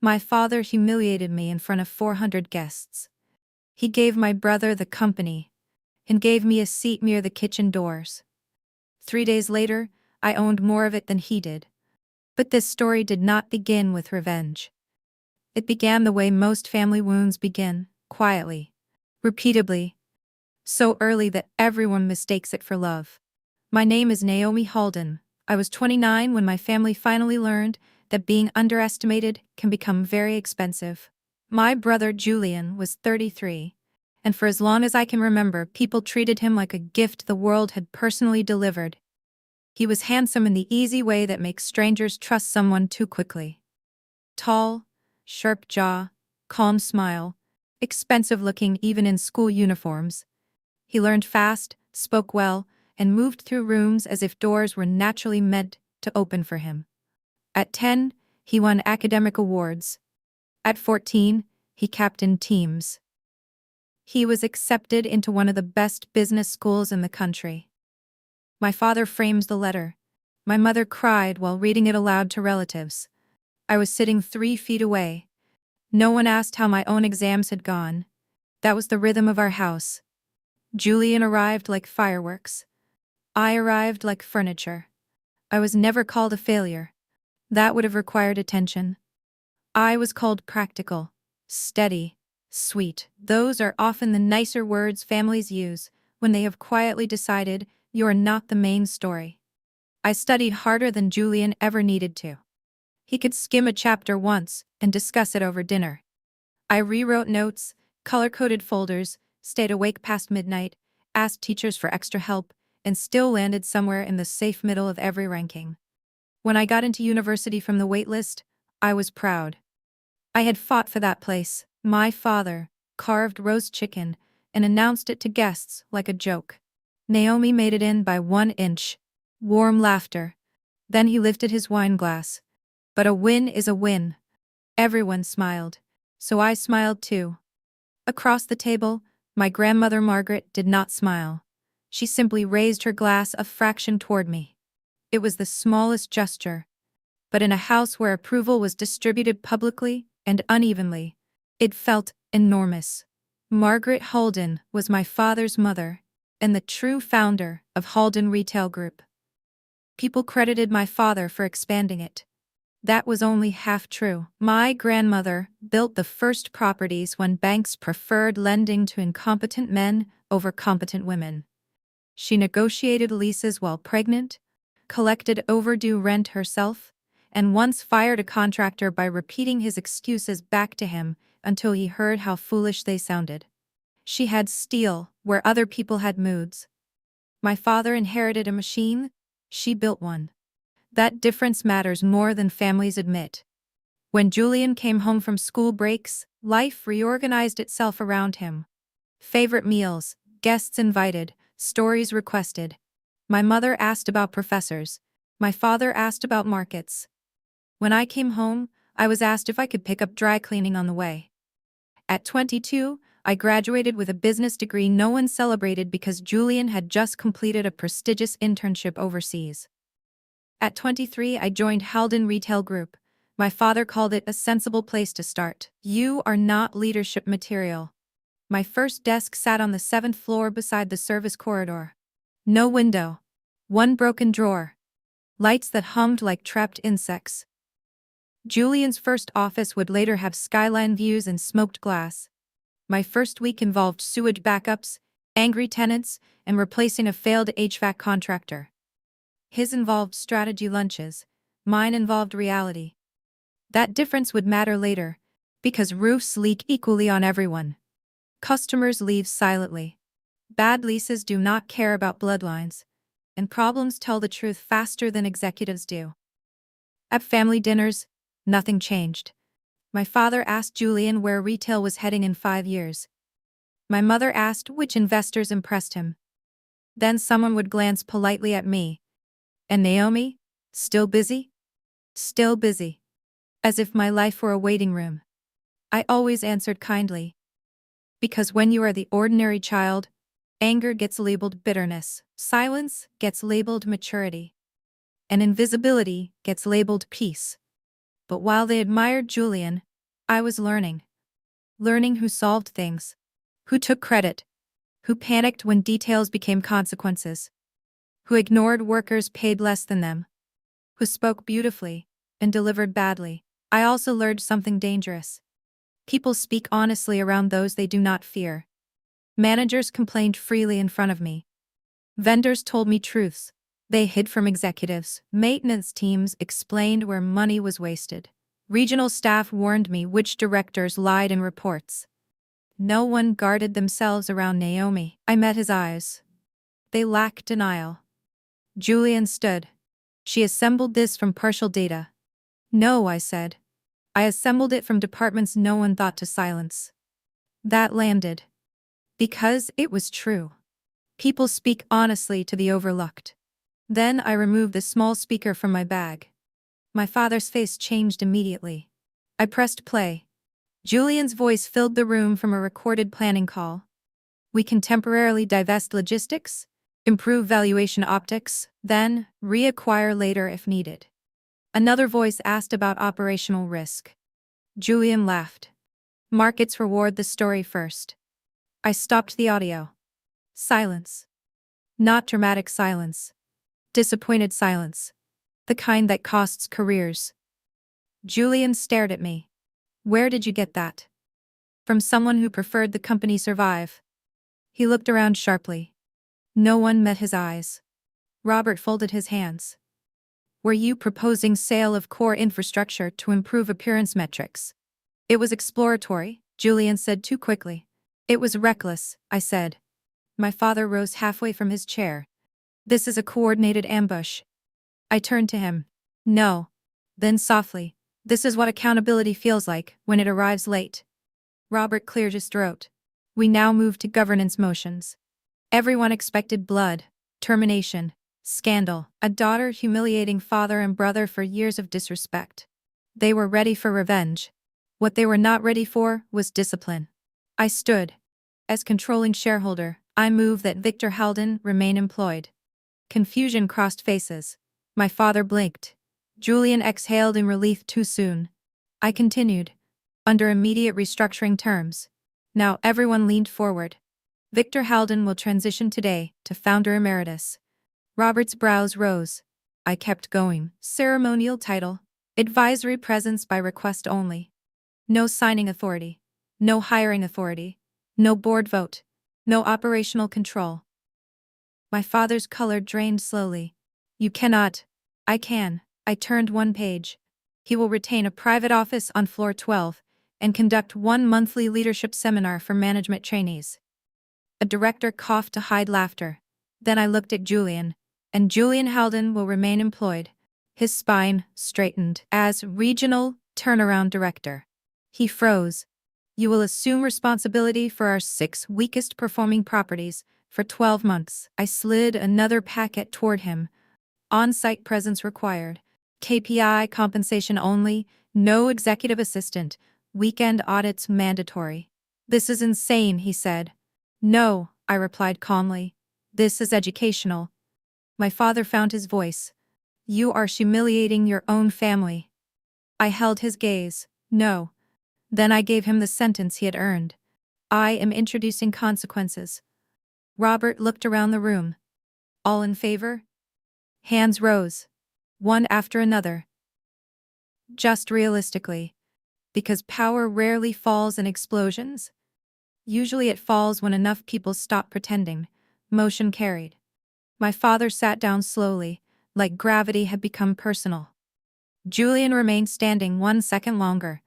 My father humiliated me in front of 400 guests. He gave my brother the company and gave me a seat near the kitchen doors. 3 days later, I owned more of it than he did. But this story did not begin with revenge. It began the way most family wounds begin, quietly, repeatedly, so early that everyone mistakes it for love. My name is Naomi Halden. I was 29 when my family finally learned that being underestimated can become very expensive. My brother Julian was 33, and for as long as I can remember, people treated him like a gift the world had personally delivered. He was handsome in the easy way that makes strangers trust someone too quickly. Tall, sharp jaw, calm smile, expensive looking even in school uniforms. He learned fast, spoke well, and moved through rooms as if doors were naturally meant to open for him. At 10, he won academic awards. At 14, he captained teams. He was accepted into one of the best business schools in the country. My father frames the letter. My mother cried while reading it aloud to relatives. I was sitting 3 feet away. No one asked how my own exams had gone. That was the rhythm of our house. Julian arrived like fireworks. I arrived like furniture. I was never called a failure. That would have required attention. I was called practical, steady, sweet. Those are often the nicer words families use when they have quietly decided you are not the main story. I studied harder than Julian ever needed to. He could skim a chapter once and discuss it over dinner. I rewrote notes, color-coded folders, stayed awake past midnight, asked teachers for extra help, and still landed somewhere in the safe middle of every ranking. When I got into university from the waitlist, I was proud. I had fought for that place. My father carved roast chicken and announced it to guests like a joke. Naomi made it in by 1 inch. Warm laughter. Then he lifted his wine glass. But a win is a win. Everyone smiled. So I smiled too. Across the table, my grandmother Margaret did not smile. She simply raised her glass a fraction toward me. It was the smallest gesture. But in a house where approval was distributed publicly and unevenly, it felt enormous. Margaret Halden was my father's mother and the true founder of Halden Retail Group. People credited my father for expanding it. That was only half true. My grandmother built the first properties when banks preferred lending to incompetent men over competent women. She negotiated leases while pregnant, collected overdue rent herself, and once fired a contractor by repeating his excuses back to him until he heard how foolish they sounded. She had steel where other people had moods. My father inherited a machine, she built one. That difference matters more than families admit. When Julian came home from school breaks, life reorganized itself around him. Favorite meals, guests invited, stories requested. My mother asked about professors. My father asked about markets. When I came home, I was asked if I could pick up dry cleaning on the way. At 22, I graduated with a business degree no one celebrated because Julian had just completed a prestigious internship overseas. At 23, I joined Halden Retail Group. My father called it a sensible place to start. You are not leadership material. My first desk sat on the 7th floor beside the service corridor. No window. One broken drawer. Lights that hummed like trapped insects. Julian's first office would later have skyline views and smoked glass. My first week involved sewage backups, angry tenants, and replacing a failed HVAC contractor. His involved strategy lunches, mine involved reality. That difference would matter later, because roofs leak equally on everyone. Customers leave silently. Bad leases do not care about bloodlines, and problems tell the truth faster than executives do. At family dinners, nothing changed. My father asked Julian where retail was heading in 5 years. My mother asked which investors impressed him. Then someone would glance politely at me. And Naomi? Still busy? Still busy. As if my life were a waiting room. I always answered kindly. Because when you are the ordinary child, anger gets labeled bitterness, silence gets labeled maturity, and invisibility gets labeled peace. But while they admired Julian, I was learning. Learning who solved things, who took credit, who panicked when details became consequences, who ignored workers paid less than them, who spoke beautifully and delivered badly. I also learned something dangerous. People speak honestly around those they do not fear. Managers complained freely in front of me. Vendors told me truths they hid from executives. Maintenance teams explained where money was wasted. Regional staff warned me which directors lied in reports. No one guarded themselves around Naomi. I met his eyes. They lacked denial. Julian stood. She assembled this from partial data. No, I said. I assembled it from departments no one thought to silence. That landed. Because it was true. People speak honestly to the overlooked. Then I removed the small speaker from my bag. My father's face changed immediately. I pressed play. Julian's voice filled the room from a recorded planning call. We can temporarily divest logistics, improve valuation optics, then reacquire later if needed. Another voice asked about operational risk. Julian laughed. Markets reward the story first. I stopped the audio. Silence. Not dramatic silence. Disappointed silence. The kind that costs careers. Julian stared at me. Where did you get that? From someone who preferred the company survive. He looked around sharply. No one met his eyes. Robert folded his hands. Were you proposing sale of core infrastructure to improve appearance metrics? It was exploratory, Julian said too quickly. It was reckless, I said. My father rose halfway from his chair. This is a coordinated ambush. I turned to him. No. Then softly. This is what accountability feels like when it arrives late. Robert cleared his throat. We now move to governance motions. Everyone expected blood, termination, scandal, a daughter humiliating father and brother for years of disrespect. They were ready for revenge. What they were not ready for was discipline. I stood. As controlling shareholder, I move that Victor Halden remain employed. Confusion crossed faces. My father blinked. Julian exhaled in relief too soon. I continued. Under immediate restructuring terms. Now everyone leaned forward. Victor Halden will transition today to founder emeritus. Robert's brows rose. I kept going. Ceremonial title. Advisory presence by request only. No signing authority. No hiring authority. No board vote. No operational control. My father's color drained slowly. You cannot. I can. I turned one page. He will retain a private office on floor 12 and conduct one monthly leadership seminar for management trainees. A director coughed to hide laughter. Then I looked at Julian, and Julian Halden will remain employed. His spine straightened. As regional turnaround director. He froze. You will assume responsibility for our 6 weakest performing properties for 12 months. I slid another packet toward him. On-site presence required. KPI compensation only, no executive assistant, weekend audits mandatory. This is insane, he said. No, I replied calmly. This is educational. My father found his voice. You are humiliating your own family. I held his gaze. No. Then I gave him the sentence he had earned. I am introducing consequences. Robert looked around the room. All in favor? Hands rose. One after another. Just realistically. Because power rarely falls in explosions. Usually it falls when enough people stop pretending. Motion carried. My father sat down slowly, like gravity had become personal. Julian remained standing 1 second longer,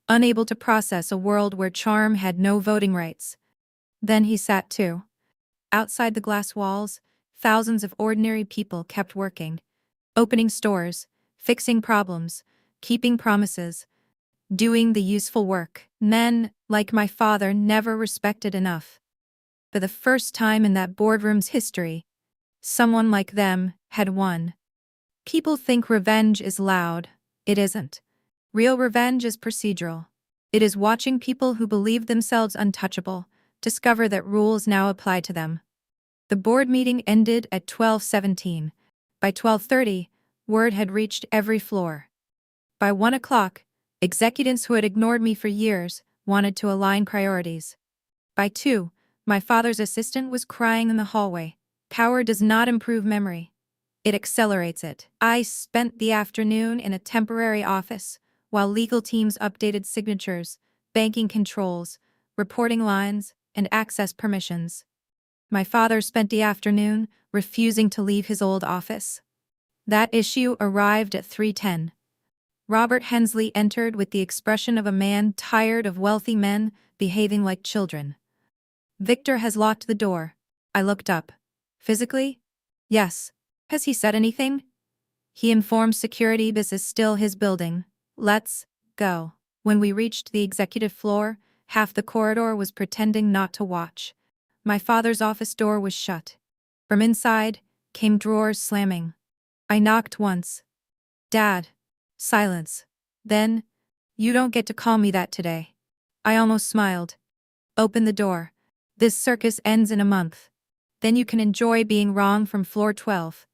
unable to process a world where charm had no voting rights. Then he sat too. Outside the glass walls, thousands of ordinary people kept working. Opening stores, fixing problems, keeping promises, doing the useful work. Men, like my father, never respected enough. For the first time in that boardroom's history, someone like them had won. People think revenge is loud. It isn't. Real revenge is procedural. It is watching people who believe themselves untouchable discover that rules now apply to them. The board meeting ended at 12:17. By 12:30, word had reached every floor. By 1 o'clock, Executives who had ignored me for years wanted to align priorities. By 2, my father's assistant was crying in the hallway. Power does not improve memory. It accelerates it. I spent the afternoon in a temporary office while legal teams updated signatures, banking controls, reporting lines, and access permissions. My father spent the afternoon refusing to leave his old office. That issue arrived at 3:10. Robert Hensley entered with the expression of a man tired of wealthy men behaving like children. Victor has locked the door. I looked up. Physically? Yes. Has he said anything? He informed security this is still his building. Let's go. When we reached the executive floor, half the corridor was pretending not to watch. My father's office door was shut. From inside came drawers slamming. I knocked once. Dad. Silence. Then, you don't get to call me that today. I almost smiled. Open the door. This circus ends in a month. Then you can enjoy being wrong from floor 12.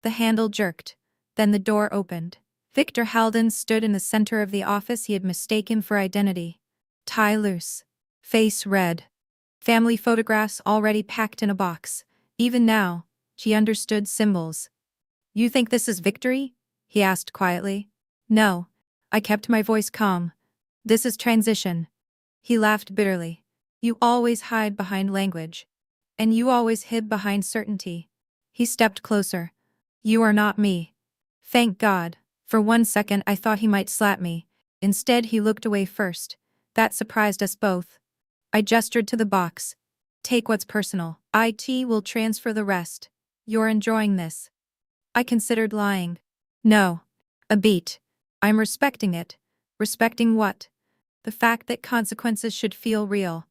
The handle jerked. Then the door opened. Victor Haldon stood in the center of the office he had mistaken for identity. Tie loose. Face red. Family photographs already packed in a box. Even now, she understood symbols. You think this is victory? He asked quietly. No. I kept my voice calm. This is transition. He laughed bitterly. You always hide behind language. And you always hid behind certainty. He stepped closer. You are not me. Thank God. For 1 second I thought he might slap me. Instead he looked away first. That surprised us both. I gestured to the box. Take what's personal. IT will transfer the rest. You're enjoying this. I considered lying. No. A beat. I'm respecting it. Respecting what? The fact that consequences should feel real.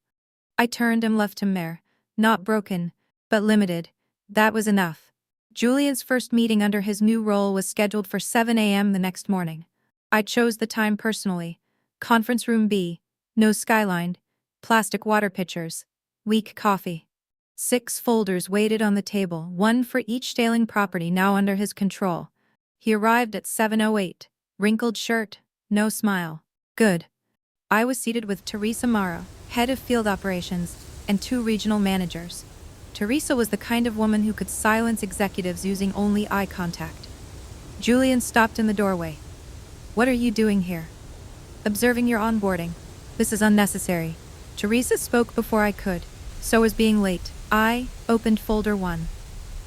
I turned and left him there. Not broken, but limited. That was enough. Julian's first meeting under his new role was scheduled for 7 a.m. the next morning. I chose the time personally. Conference room B. No skyline. Plastic water pitchers. Weak coffee. 6 folders waited on the table, 1 for each Staling property now under his control. He arrived at 7:08. Wrinkled shirt, no smile. Good. I was seated with Teresa Mara, head of field operations, and 2 regional managers. Teresa was the kind of woman who could silence executives using only eye contact. Julian stopped in the doorway. What are you doing here? Observing your onboarding. This is unnecessary. Teresa spoke before I could. So was being late. I opened folder 1.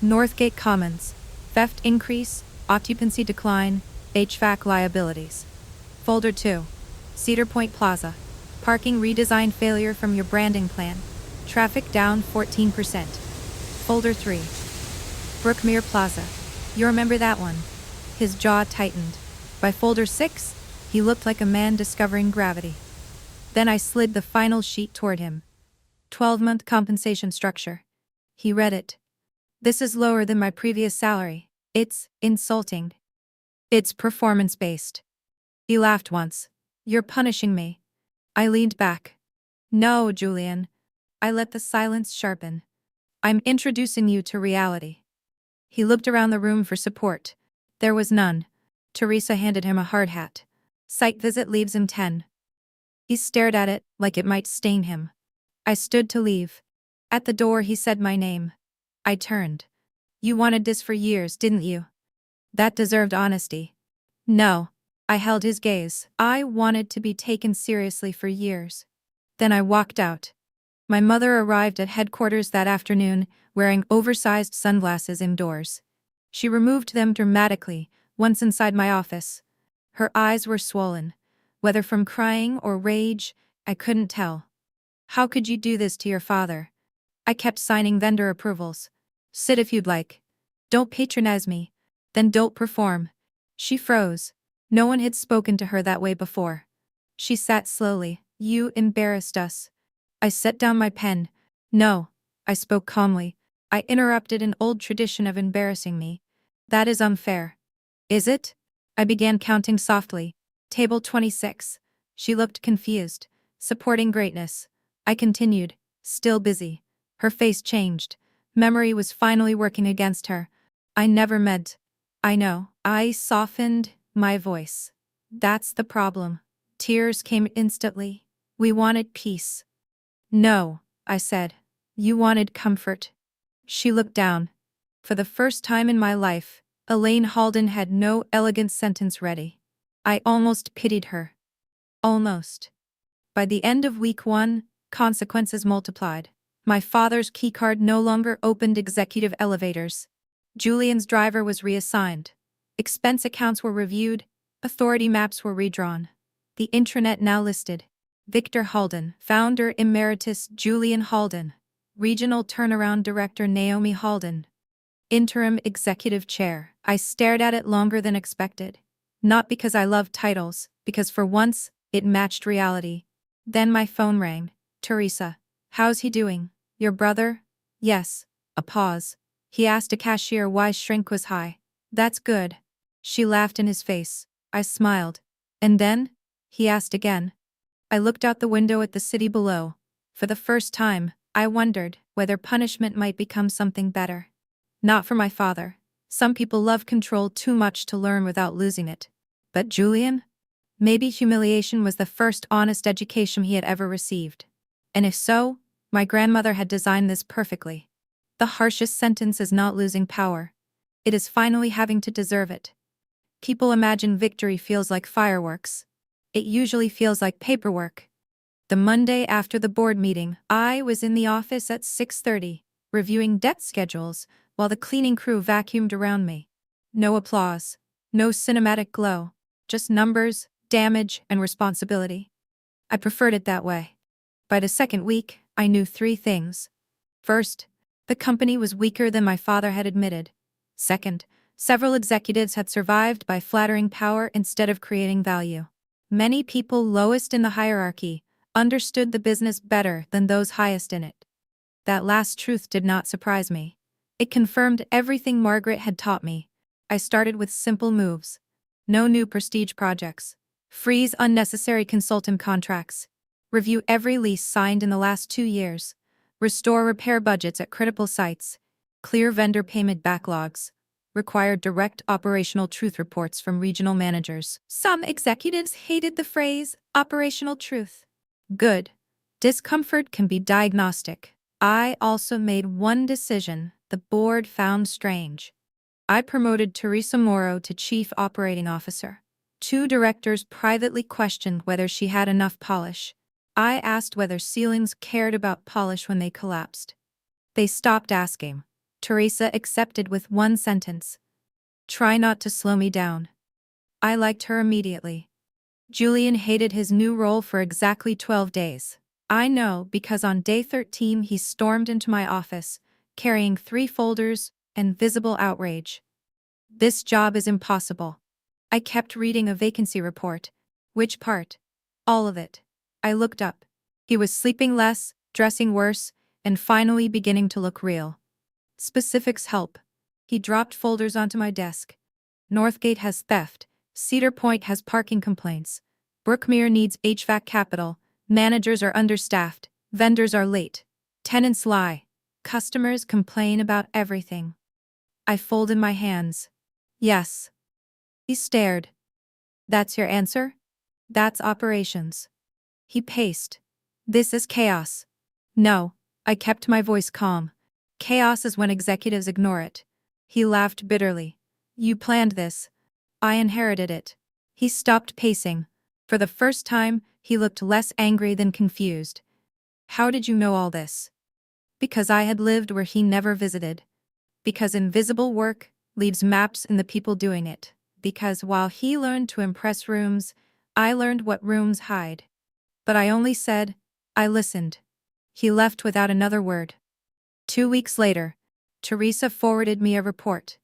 Northgate Commons. Theft increase, occupancy decline, HVAC liabilities. Folder 2. Cedar Point Plaza. Parking redesign failure from your branding plan. Traffic down 14%. Folder 3. Brookmere Plaza. You remember that one? His jaw tightened. By folder 6, he looked like a man discovering gravity. Then I slid the final sheet toward him. 12-month compensation structure. He read it. This is lower than my previous salary. It's insulting. It's performance-based. He laughed once. You're punishing me. I leaned back. No, Julian. I let the silence sharpen. I'm introducing you to reality. He looked around the room for support. There was none. Teresa handed him a hard hat. Site visit leaves him 10. He stared at it like it might stain him. I stood to leave. At the door he said my name. I turned. You wanted this for years, didn't you? That deserved honesty. No. I held his gaze. I wanted to be taken seriously for years. Then I walked out. My mother arrived at headquarters that afternoon, wearing oversized sunglasses indoors. She removed them dramatically, once inside my office. Her eyes were swollen. Whether from crying or rage, I couldn't tell. How could you do this to your father? I kept signing vendor approvals. Sit if you'd like. Don't patronize me. Then don't perform. She froze. No one had spoken to her that way before. She sat slowly. You embarrassed us. I set down my pen. No, I spoke calmly. I interrupted an old tradition of embarrassing me. That is unfair. Is it? I began counting softly. Table 26. She looked confused. Supporting greatness. I continued, still busy. Her face changed. Memory was finally working against her. I never meant. I know. I softened my voice. That's the problem. Tears came instantly. We wanted peace. No, I said. You wanted comfort. She looked down. For the first time in my life, Elaine Halden had no elegant sentence ready. I almost pitied her. Almost. By the end of week 1, consequences multiplied. My father's keycard no longer opened executive elevators. Julian's driver was reassigned. Expense accounts were reviewed. Authority maps were redrawn. The intranet now listed Victor Halden, founder emeritus Julian Halden, regional turnaround director Naomi Halden, interim executive chair. I stared at it longer than expected. Not because I loved titles, because for once, it matched reality. Then my phone rang. Teresa. How's he doing? Your brother? Yes. A pause. He asked a cashier why shrink was high. That's good. She laughed in his face. I smiled. And then? He asked again. I looked out the window at the city below. For the first time, I wondered whether punishment might become something better. Not for my father. Some people love control too much to learn without losing it. But Julian? Maybe humiliation was the first honest education he had ever received. And if so, my grandmother had designed this perfectly. The harshest sentence is not losing power. It is finally having to deserve it. People imagine victory feels like fireworks. It usually feels like paperwork. The Monday after the board meeting, I was in the office at 6:30, reviewing debt schedules, while the cleaning crew vacuumed around me. No applause. No cinematic glow. Just numbers, damage, and responsibility. I preferred it that way. By the second week, I knew 3 things. First, the company was weaker than my father had admitted. Second, several executives had survived by flattering power instead of creating value. Many people lowest in the hierarchy understood the business better than those highest in it. That last truth did not surprise me. It confirmed everything Margaret had taught me. I started with simple moves. No new prestige projects. Freeze unnecessary consultant contracts. Review every lease signed in the last 2 years. Restore repair budgets at critical sites. Clear vendor payment backlogs. Require direct operational truth reports from regional managers. Some executives hated the phrase, operational truth. Good. Discomfort can be diagnostic. I also made one decision the board found strange. I promoted Teresa Morrow to Chief Operating Officer. 2 directors privately questioned whether she had enough polish. I asked whether ceilings cared about polish when they collapsed. They stopped asking. Teresa accepted with one sentence. Try not to slow me down. I liked her immediately. Julian hated his new role for exactly 12 days. I know because on day 13 he stormed into my office, carrying 3 folders and visible outrage. This job is impossible. I kept reading a vacancy report. Which part? All of it. I looked up. He was sleeping less, dressing worse, and finally beginning to look real. Specifics help. He dropped folders onto my desk. Northgate has theft. Cedar Point has parking complaints. Brookmere needs HVAC capital. Managers are understaffed. Vendors are late. Tenants lie. Customers complain about everything. I folded my hands. Yes. He stared. That's your answer? That's operations. He paced. This is chaos. No, I kept my voice calm. Chaos is when executives ignore it. He laughed bitterly. You planned this. I inherited it. He stopped pacing. For the first time, he looked less angry than confused. How did you know all this? Because I had lived where he never visited. Because invisible work leaves maps in the people doing it. Because while he learned to impress rooms, I learned what rooms hide. But I only said, I listened. He left without another word. 2 weeks later, Teresa forwarded me a report.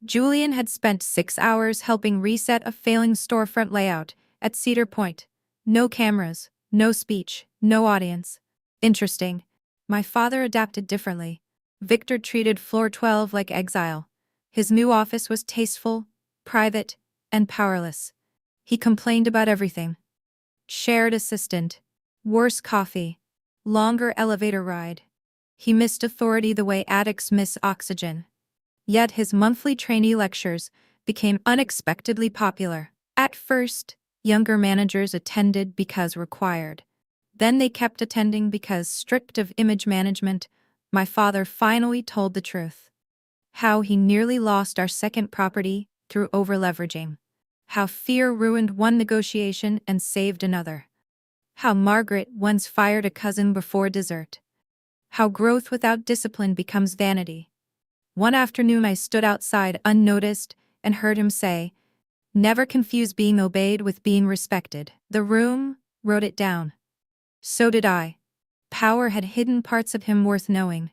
Julian had spent 6 hours helping reset a failing storefront layout at Cedar Point. No cameras, no speech, no audience. Interesting. My father adapted differently. Victor treated floor 12 like exile. His new office was tasteful, private, and powerless. He complained about everything. Shared assistant. Worse coffee. Longer elevator ride. He missed authority the way addicts miss oxygen. Yet his monthly trainee lectures became unexpectedly popular. At first, Younger managers attended because required. Then they kept attending because strict of image management. My father finally told the truth. How he nearly lost our second property through over-leveraging. How fear ruined one negotiation and saved another. How Margaret once fired a cousin before dessert. How growth without discipline becomes vanity. One afternoon I stood outside unnoticed and heard him say, "Never confuse being obeyed with being respected." The room wrote it down. So did I. Power had hidden parts of him worth knowing.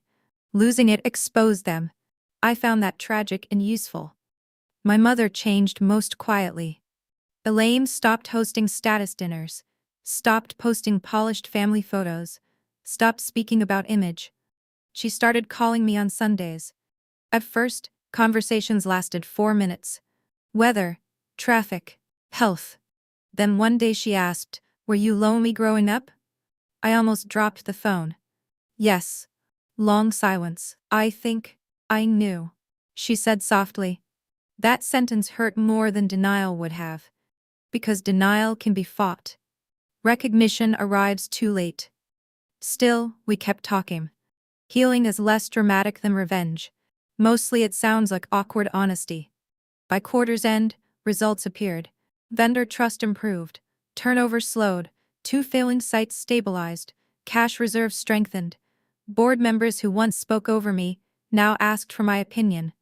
Losing it exposed them. I found that tragic and useful. My mother changed most quietly. Elaine stopped hosting status dinners, stopped posting polished family photos, stopped speaking about image. She started calling me on Sundays. At first, conversations lasted 4 minutes. Weather, traffic, health. Then one day she asked, "Were you lonely growing up?" I almost dropped the phone. Yes. Long silence. "I think I knew," she said softly. That sentence hurt more than denial would have. Because denial can be fought. Recognition arrives too late. Still, we kept talking. Healing is less dramatic than revenge. Mostly it sounds like awkward honesty. By quarter's end, results appeared. Vendor trust improved. Turnover slowed. 2 failing sites stabilized. Cash reserves strengthened. Board members who once spoke over me now asked for my opinion.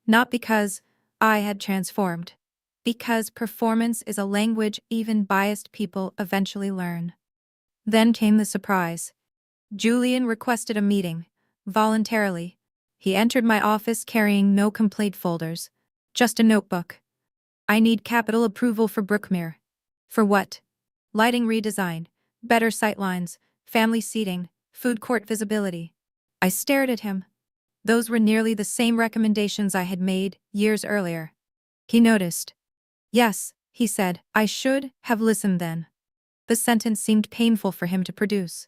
Not because I had transformed. Because performance is a language even biased people eventually learn. Then came the surprise. Julian requested a meeting. Voluntarily. He entered my office carrying no complaint folders. Just a notebook. "I need capital approval for Brookmere." "For what?" "Lighting redesign, better sightlines, family seating, food court visibility." I stared at him. Those were nearly the same recommendations I had made years earlier. He noticed. "Yes," he said, "I should have listened then." The sentence seemed painful for him to produce.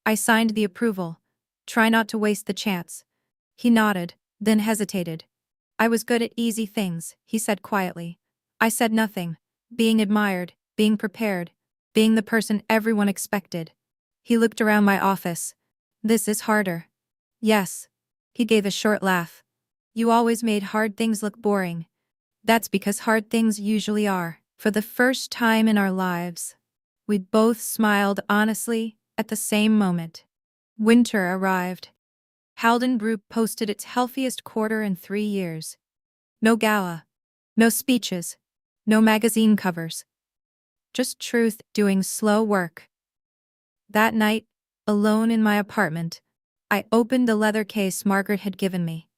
I signed the approval. "Try not to waste the chance." He nodded, then hesitated. "I was good at easy things," he said quietly. I said nothing. Being admired, being prepared, being the person everyone expected. He looked around my office. "This is harder." "Yes." He gave a short laugh. "You always made hard things look boring." "That's because hard things usually are." For the first time in our lives, we both smiled honestly at the same moment. Winter arrived. Halden Group posted its healthiest quarter in 3 years. No gala. No speeches. No magazine covers. Just truth doing slow work. That night, alone in my apartment, I opened the leather case Margaret had given me.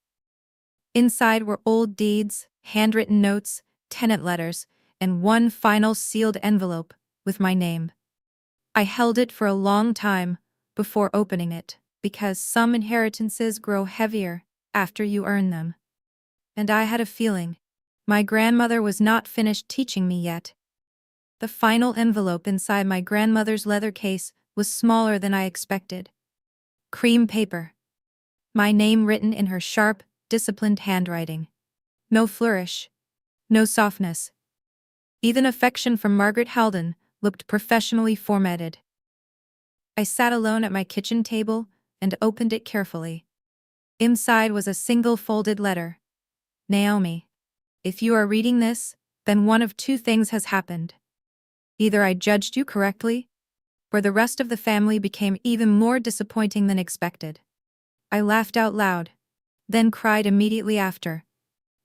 Inside were old deeds, handwritten notes, tenant letters, and one final sealed envelope with my name. I held it for a long time before opening it, because some inheritances grow heavier after you earn them. And I had a feeling. My grandmother was not finished teaching me yet. The final envelope inside my grandmother's leather case was smaller than I expected. Cream paper. My name written in her sharp, disciplined handwriting. No flourish. No softness. Even affection from Margaret Halden looked professionally formatted. I sat alone at my kitchen table and opened it carefully. Inside was a single folded letter. "Naomi, if you are reading this, then one of 2 things has happened. Either I judged you correctly, or the rest of the family became even more disappointing than expected." I laughed out loud, then cried immediately after.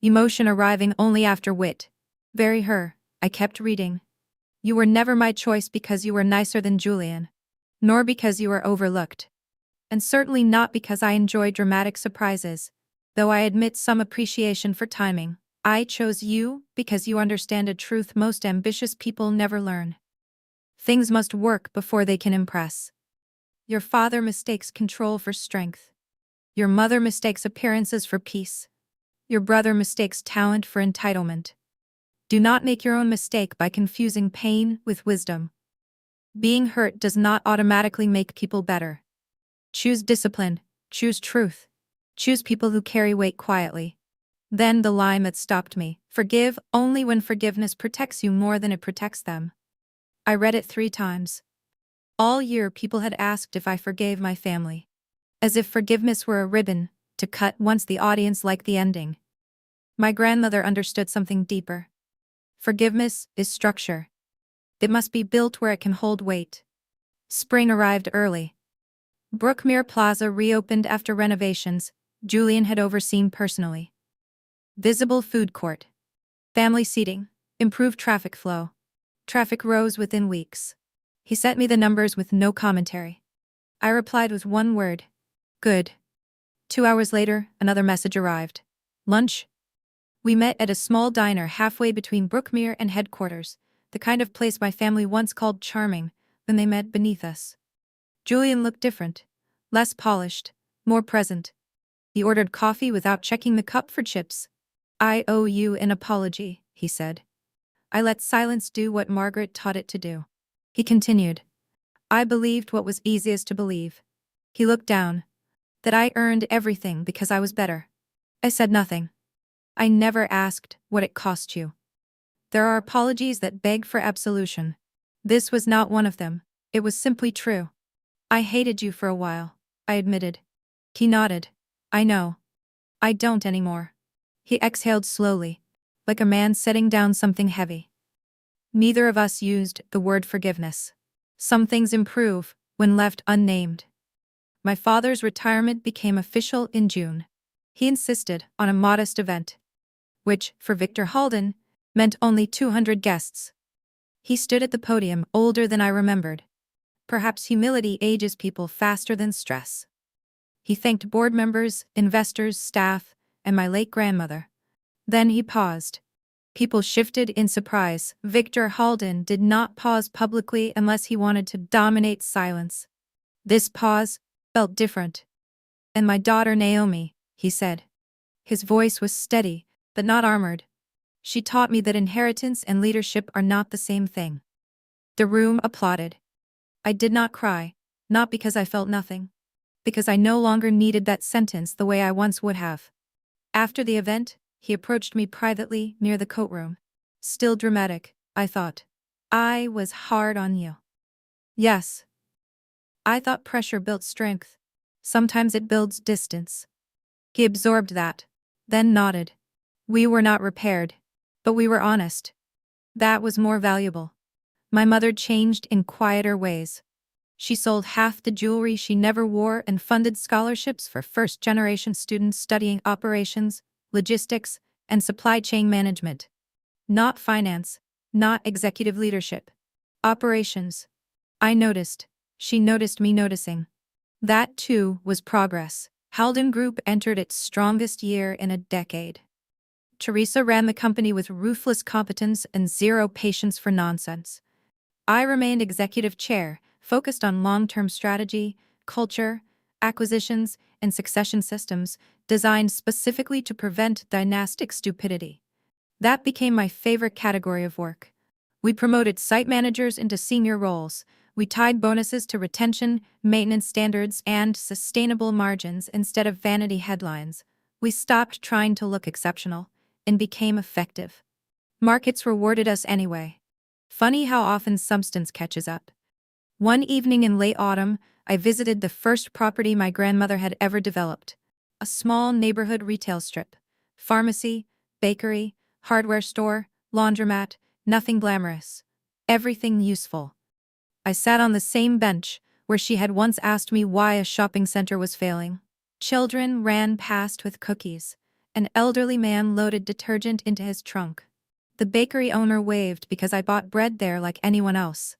Emotion arriving only after wit. "Very her," I kept reading. "You were never my choice because you were nicer than Julian, nor because you were overlooked. And certainly not because I enjoy dramatic surprises, though I admit some appreciation for timing. I chose you because you understand a truth most ambitious people never learn. Things must work before they can impress. Your father mistakes control for strength. Your mother mistakes appearances for peace. Your brother mistakes talent for entitlement. Do not make your own mistake by confusing pain with wisdom. Being hurt does not automatically make people better. Choose discipline, choose truth. Choose people who carry weight quietly." Then the line that stopped me. "Forgive only when forgiveness protects you more than it protects them." I read it 3 times. All year people had asked if I forgave my family. As if forgiveness were a ribbon to cut once the audience liked the ending. My grandmother understood something deeper. Forgiveness is structure. It must be built where it can hold weight. Spring arrived early. Brookmere Plaza reopened after renovations Julian had overseen personally. Visible food court. Family seating. Improved traffic flow. Traffic rose within weeks. He sent me the numbers with no commentary. I replied with one word. Good. 2 hours later, another message arrived. Lunch? We met at a small diner halfway between Brookmere and headquarters, the kind of place my family once called charming, when they met beneath us. Julian looked different. Less polished. More present. He ordered coffee without checking the cup for chips. I owe you an apology, he said. I let silence do what Margaret taught it to do. He continued. I believed what was easiest to believe. He looked down. That I earned everything because I was better. I said nothing. I never asked what it cost you. There are apologies that beg for absolution. This was not one of them. It was simply true. I hated you for a while, I admitted. He nodded. I know. I don't anymore. He exhaled slowly, like a man setting down something heavy. Neither of us used the word forgiveness. Some things improve when left unnamed. My father's retirement became official in June. He insisted on a modest event, which, for Victor Halden, meant only 200 guests. He stood at the podium, older than I remembered. Perhaps humility ages people faster than stress. He thanked board members, investors, staff, and my late grandmother. Then he paused. People shifted in surprise. Victor Halden did not pause publicly unless he wanted to dominate silence. This pause felt different. And my daughter Naomi, he said. His voice was steady, but not armored. She taught me that inheritance and leadership are not the same thing. The room applauded. I did not cry, not because I felt nothing. Because I no longer needed that sentence the way I once would have. After the event, he approached me privately near the coat room. Still dramatic, I thought. I was hard on you. Yes. I thought pressure built strength. Sometimes it builds distance. He absorbed that, then nodded. We were not repaired, but we were honest. That was more valuable. My mother changed in quieter ways. She sold half the jewelry she never wore and funded scholarships for first-generation students studying operations, logistics, and supply chain management. Not finance, not executive leadership. Operations. I noticed. She noticed me noticing. That, too, was progress. Halden Group entered its strongest year in a decade. Teresa ran the company with ruthless competence and zero patience for nonsense. I remained executive chair, focused on long-term strategy, culture, acquisitions, and succession systems designed specifically to prevent dynastic stupidity. That became my favorite category of work. We promoted site managers into senior roles. We tied bonuses to retention, maintenance standards, and sustainable margins instead of vanity headlines. We stopped trying to look exceptional and became effective. Markets rewarded us anyway. Funny how often substance catches up. One evening in late autumn, I visited the first property my grandmother had ever developed. A small neighborhood retail strip. Pharmacy, bakery, hardware store, laundromat, nothing glamorous. Everything useful. I sat on the same bench where she had once asked me why a shopping center was failing. Children ran past with cookies. An elderly man loaded detergent into his trunk. The bakery owner waved because I bought bread there like anyone else.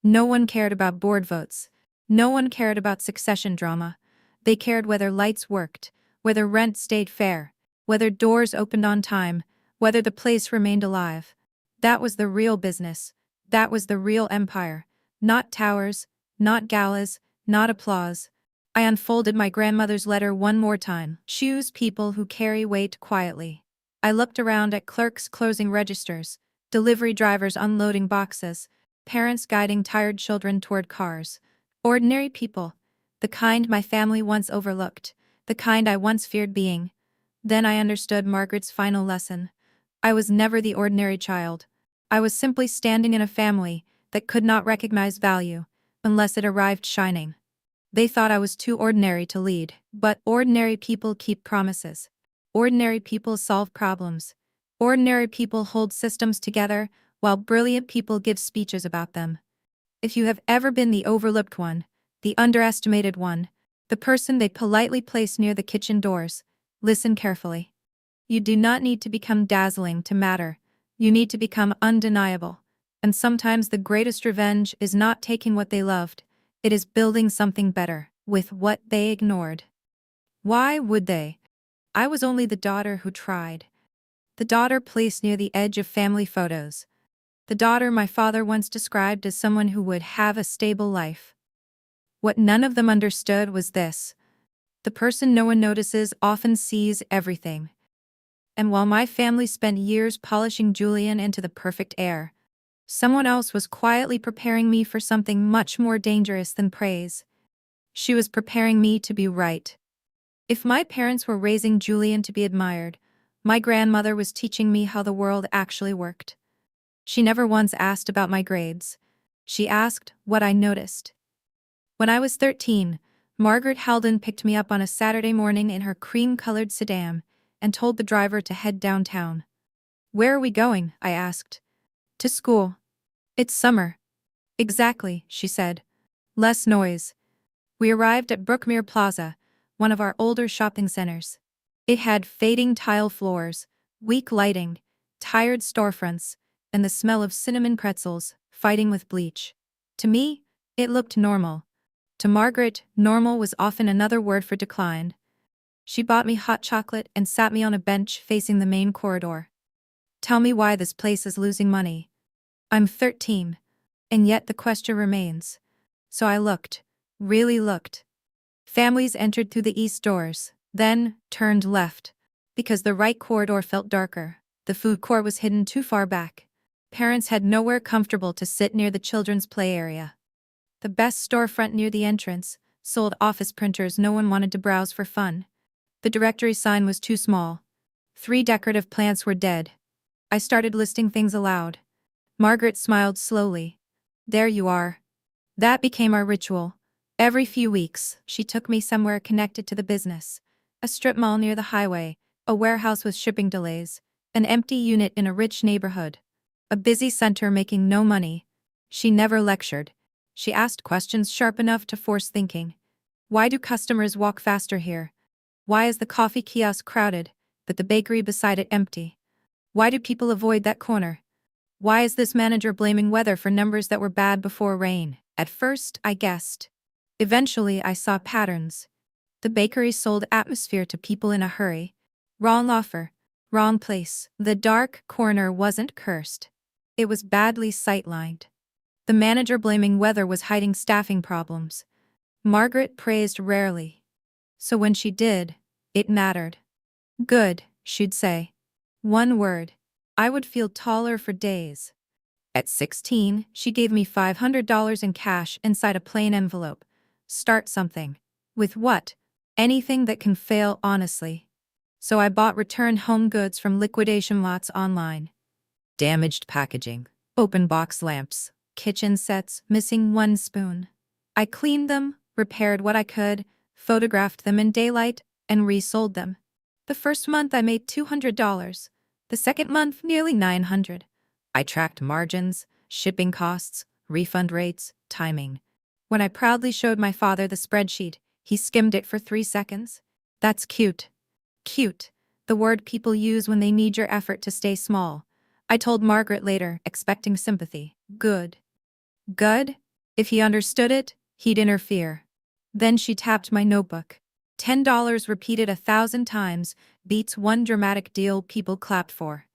No one cared about board votes. No one cared about succession drama. They cared whether lights worked, whether rent stayed fair, whether doors opened on time, whether the place remained alive. That was the real business. That was the real empire. Not towers, not galas, not applause. I unfolded my grandmother's letter one more time. Choose people who carry weight quietly. I looked around at clerks closing registers, delivery drivers unloading boxes, parents guiding tired children toward cars. Ordinary people. The kind my family once overlooked. The kind I once feared being. Then I understood Margaret's final lesson. I was never the ordinary child. I was simply standing in a family that could not recognize value unless it arrived shining. They thought I was too ordinary to lead, but ordinary people keep promises. Ordinary people solve problems. Ordinary people hold systems together, while brilliant people give speeches about them. If you have ever been the overlooked one, the underestimated one, the person they politely place near the kitchen doors, listen carefully. You do not need to become dazzling to matter. You need to become undeniable. And sometimes the greatest revenge is not taking what they loved. It is building something better with what they ignored. Why would they? I was only the daughter who tried. The daughter placed near the edge of family photos. The daughter my father once described as someone who would have a stable life. What none of them understood was this: the person no one notices often sees everything. And while my family spent years polishing Julian into the perfect heir, someone else was quietly preparing me for something much more dangerous than praise. She was preparing me to be right. If my parents were raising Julian to be admired, my grandmother was teaching me how the world actually worked. She never once asked about my grades. She asked what I noticed. When I was 13, Margaret Halden picked me up on a Saturday morning in her cream-colored sedan and told the driver to head downtown. "Where are we going?" I asked. "To school." "It's summer." "Exactly," she said. "Less noise." We arrived at Brookmere Plaza, one of our older shopping centers. It had fading tile floors, weak lighting, tired storefronts, and the smell of cinnamon pretzels fighting with bleach. To me, it looked normal. To Margaret, normal was often another word for decline. She bought me hot chocolate and sat me on a bench facing the main corridor. "Tell me why this place is losing money." I'm 13, and yet the question remains. So I looked, really looked. Families entered through the east doors, then turned left, because the right corridor felt darker. The food court was hidden too far back. Parents had nowhere comfortable to sit near the children's play area. The best storefront near the entrance sold office printers no one wanted to browse for fun. The directory sign was too small. 3 decorative plants were dead. I started listing things aloud. Margaret smiled slowly. "There you are." That became our ritual. Every few weeks, she took me somewhere connected to the business. A strip mall near the highway, a warehouse with shipping delays, an empty unit in a rich neighborhood. A busy center making no money. She never lectured. She asked questions sharp enough to force thinking. Why do customers walk faster here? Why is the coffee kiosk crowded, but the bakery beside it empty? Why do people avoid that corner? Why is this manager blaming weather for numbers that were bad before rain? At first, I guessed. Eventually, I saw patterns. The bakery sold atmosphere to people in a hurry. Wrong offer, wrong place. The dark corner wasn't cursed. It was badly sightlined. The manager blaming weather was hiding staffing problems. Margaret praised rarely. So when she did, it mattered. "Good," she'd say. One word. I would feel taller for days. At 16, she gave me $500 in cash inside a plain envelope. "Start something." With what? Anything that can fail honestly. So I bought return home goods from liquidation lots online. Damaged packaging, open box lamps, kitchen sets missing 1 spoon. I cleaned them, repaired what I could, photographed them in daylight, and resold them. The first month I made $200. The second month, nearly $900. I tracked margins, shipping costs, refund rates, timing. When I proudly showed my father the spreadsheet, he skimmed it for 3 seconds. "That's cute." Cute. The word people use when they need your effort to stay small. I told Margaret later, expecting sympathy. Good. Good? If he understood it, he'd interfere. Then she tapped my notebook. $10 repeated 1,000 times beats one dramatic deal people clapped for.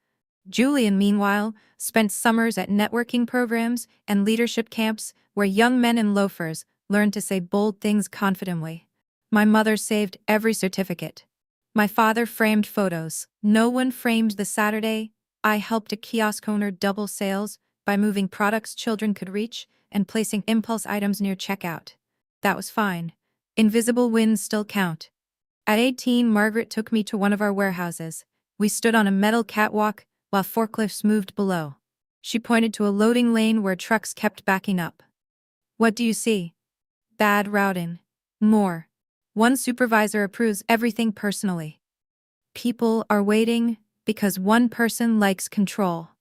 Julian, meanwhile, spent summers at networking programs and leadership camps where young men in loafers learned to say bold things confidently. My mother saved every certificate. My father framed photos. No one framed the Saturday I helped a kiosk owner double sales by moving products children could reach and placing impulse items near checkout. That was fine. Invisible wins still count. At 18, Margaret took me to one of our warehouses. We stood on a metal catwalk while forklifts moved below. She pointed to a loading lane where trucks kept backing up. What do you see? Bad routing. More. One supervisor approves everything personally. People are waiting because one person likes control.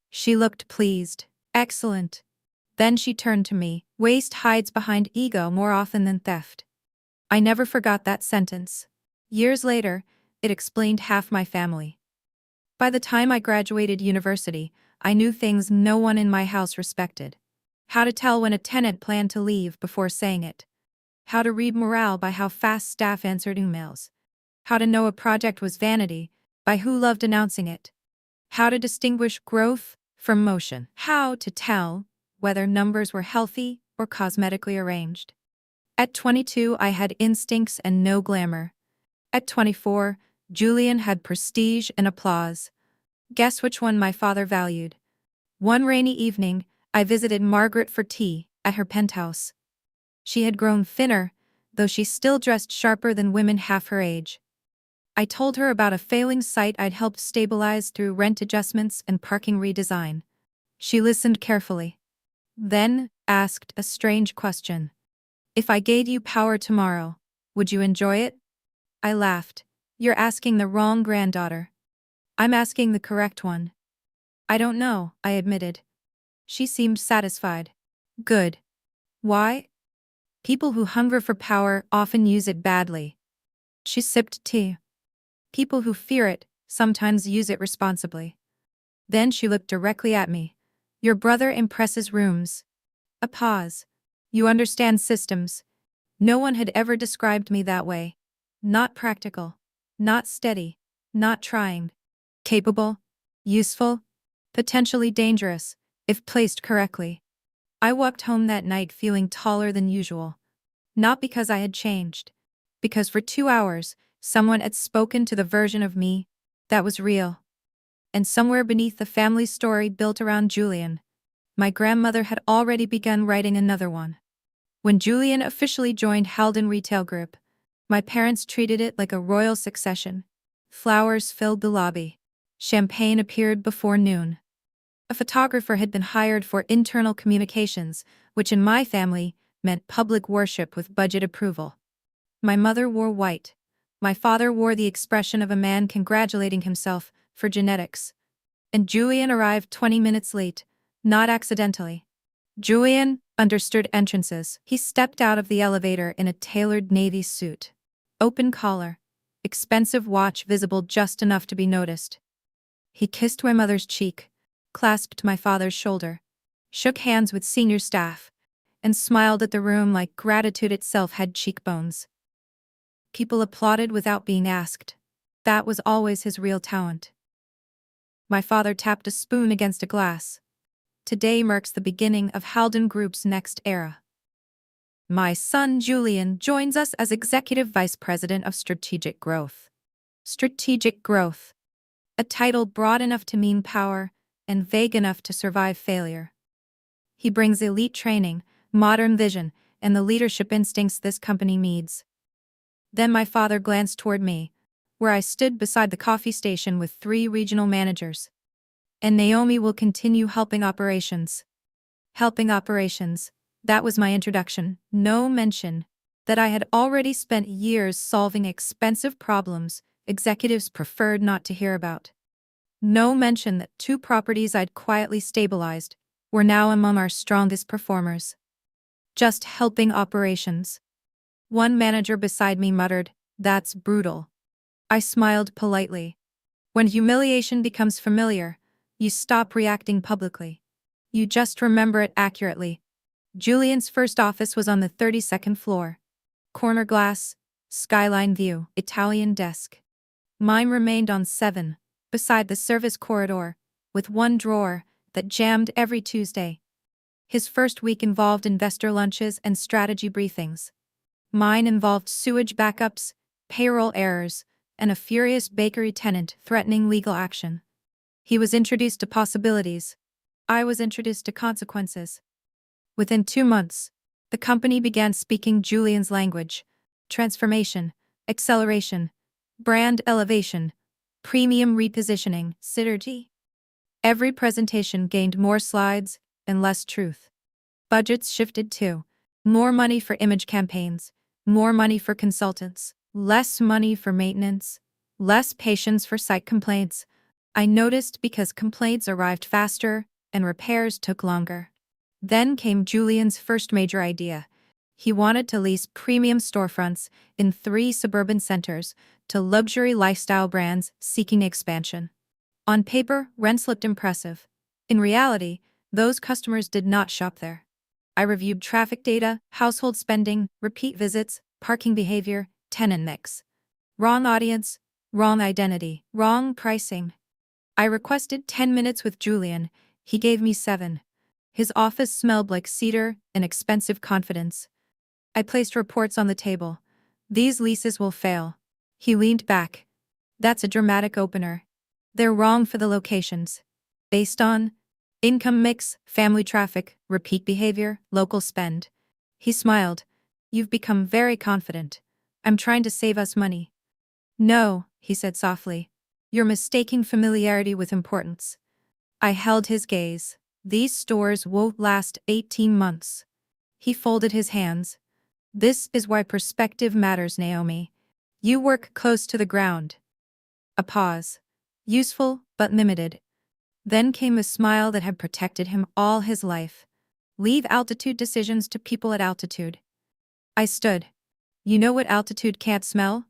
She looked pleased. Excellent. Then she turned to me. Waste hides behind ego more often than theft. I never forgot that sentence. Years later, it explained half my family. By the time I graduated university, I knew things no one in my house respected. How to tell when a tenant planned to leave before saying it. How to read morale by how fast staff answered emails. How to know a project was vanity by who loved announcing it. How to distinguish growth from motion. How to tell whether numbers were healthy or cosmetically arranged. At 22, I had instincts and no glamour. At 24, Julian had prestige and applause. Guess which one my father valued? One rainy evening, I visited Margaret for tea at her penthouse. She had grown thinner, though she still dressed sharper than women half her age. I told her about a failing site I'd helped stabilize through rent adjustments and parking redesign. She listened carefully. Then asked a strange question. If I gave you power tomorrow, would you enjoy it? I laughed. You're asking the wrong granddaughter. I'm asking the correct one. I don't know, I admitted. She seemed satisfied. Good. Why? People who hunger for power often use it badly. She sipped tea. People who fear it sometimes use it responsibly. Then she looked directly at me. Your brother impresses rooms. A pause. You understand systems. No one had ever described me that way. Not practical. Not steady. Not trying. Capable. Useful. Potentially dangerous, if placed correctly. I walked home that night feeling taller than usual. Not because I had changed. Because for 2 hours, someone had spoken to the version of me that was real. And somewhere beneath the family story built around Julian, my grandmother had already begun writing another one. When Julian officially joined Halden Retail Group, my parents treated it like a royal succession. Flowers filled the lobby. Champagne appeared before noon. A photographer had been hired for internal communications, which in my family meant public worship with budget approval. My mother wore white. My father wore the expression of a man congratulating himself for genetics. And Julian arrived 20 minutes late, not accidentally. Julian understood entrances. He stepped out of the elevator in a tailored navy suit. Open collar. Expensive watch visible just enough to be noticed. He kissed my mother's cheek, clasped my father's shoulder, shook hands with senior staff, and smiled at the room like gratitude itself had cheekbones. People applauded without being asked. That was always his real talent. My father tapped a spoon against a glass. Today marks the beginning of Halden Group's next era. My son Julian joins us as Executive Vice President of Strategic Growth. Strategic Growth. A title broad enough to mean power and vague enough to survive failure. He brings elite training, modern vision, and the leadership instincts this company needs. Then my father glanced toward me, where I stood beside the coffee station with 3 regional managers. And Naomi will continue helping operations. Helping operations. That was my introduction. No mention that I had already spent years solving expensive problems executives preferred not to hear about. No mention that 2 properties I'd quietly stabilized were now among our strongest performers. Just helping operations. One manager beside me muttered, "That's brutal." I smiled politely. When humiliation becomes familiar, you stop reacting publicly. You just remember it accurately. Julian's first office was on the 32nd floor. Corner glass, skyline view, Italian desk. Mine remained on 7, beside the service corridor, with one drawer that jammed every Tuesday. His first week involved investor lunches and strategy briefings. Mine involved sewage backups, payroll errors, and a furious bakery tenant threatening legal action. He was introduced to possibilities. I was introduced to consequences. Within 2 months, the company began speaking Julian's language: transformation, acceleration, brand elevation, premium repositioning, synergy. Every presentation gained more slides and less truth. Budgets shifted too. More money for image campaigns, more money for consultants, less money for maintenance, less patience for site complaints. I noticed because complaints arrived faster and repairs took longer. Then came Julian's first major idea. He wanted to lease premium storefronts in 3 suburban centers to luxury lifestyle brands seeking expansion. On paper, rents looked impressive. In reality, those customers did not shop there. I reviewed traffic data, household spending, repeat visits, parking behavior, tenant mix. Wrong audience, wrong identity, wrong pricing. I requested 10 minutes with Julian. He gave me 7. His office smelled like cedar and expensive confidence. I placed reports on the table. These leases will fail. He leaned back. That's a dramatic opener. They're wrong for the locations. Based on income mix, family traffic, repeat behavior, local spend. He smiled. You've become very confident. I'm trying to save us money. No, he said softly. You're mistaking familiarity with importance. I held his gaze. These stores won't last 18 months. He folded his hands. This is why perspective matters, Naomi. You work close to the ground. A pause. Useful, but limited. Then came a smile that had protected him all his life. Leave altitude decisions to people at altitude. I stood. You know what altitude can't smell?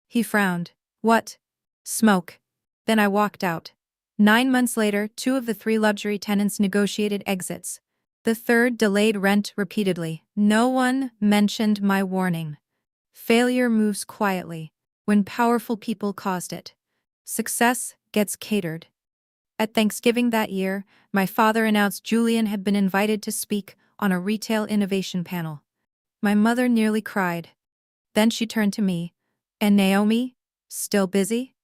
He frowned. What? Smoke. Then I walked out. 9 months later, 2 of the 3 luxury tenants negotiated exits. The third delayed rent repeatedly. No one mentioned my warning. Failure moves quietly, when powerful people caused it. Success gets catered. At Thanksgiving that year, my father announced Julian had been invited to speak on a retail innovation panel. My mother nearly cried. Then she turned to me. And Naomi? Still busy?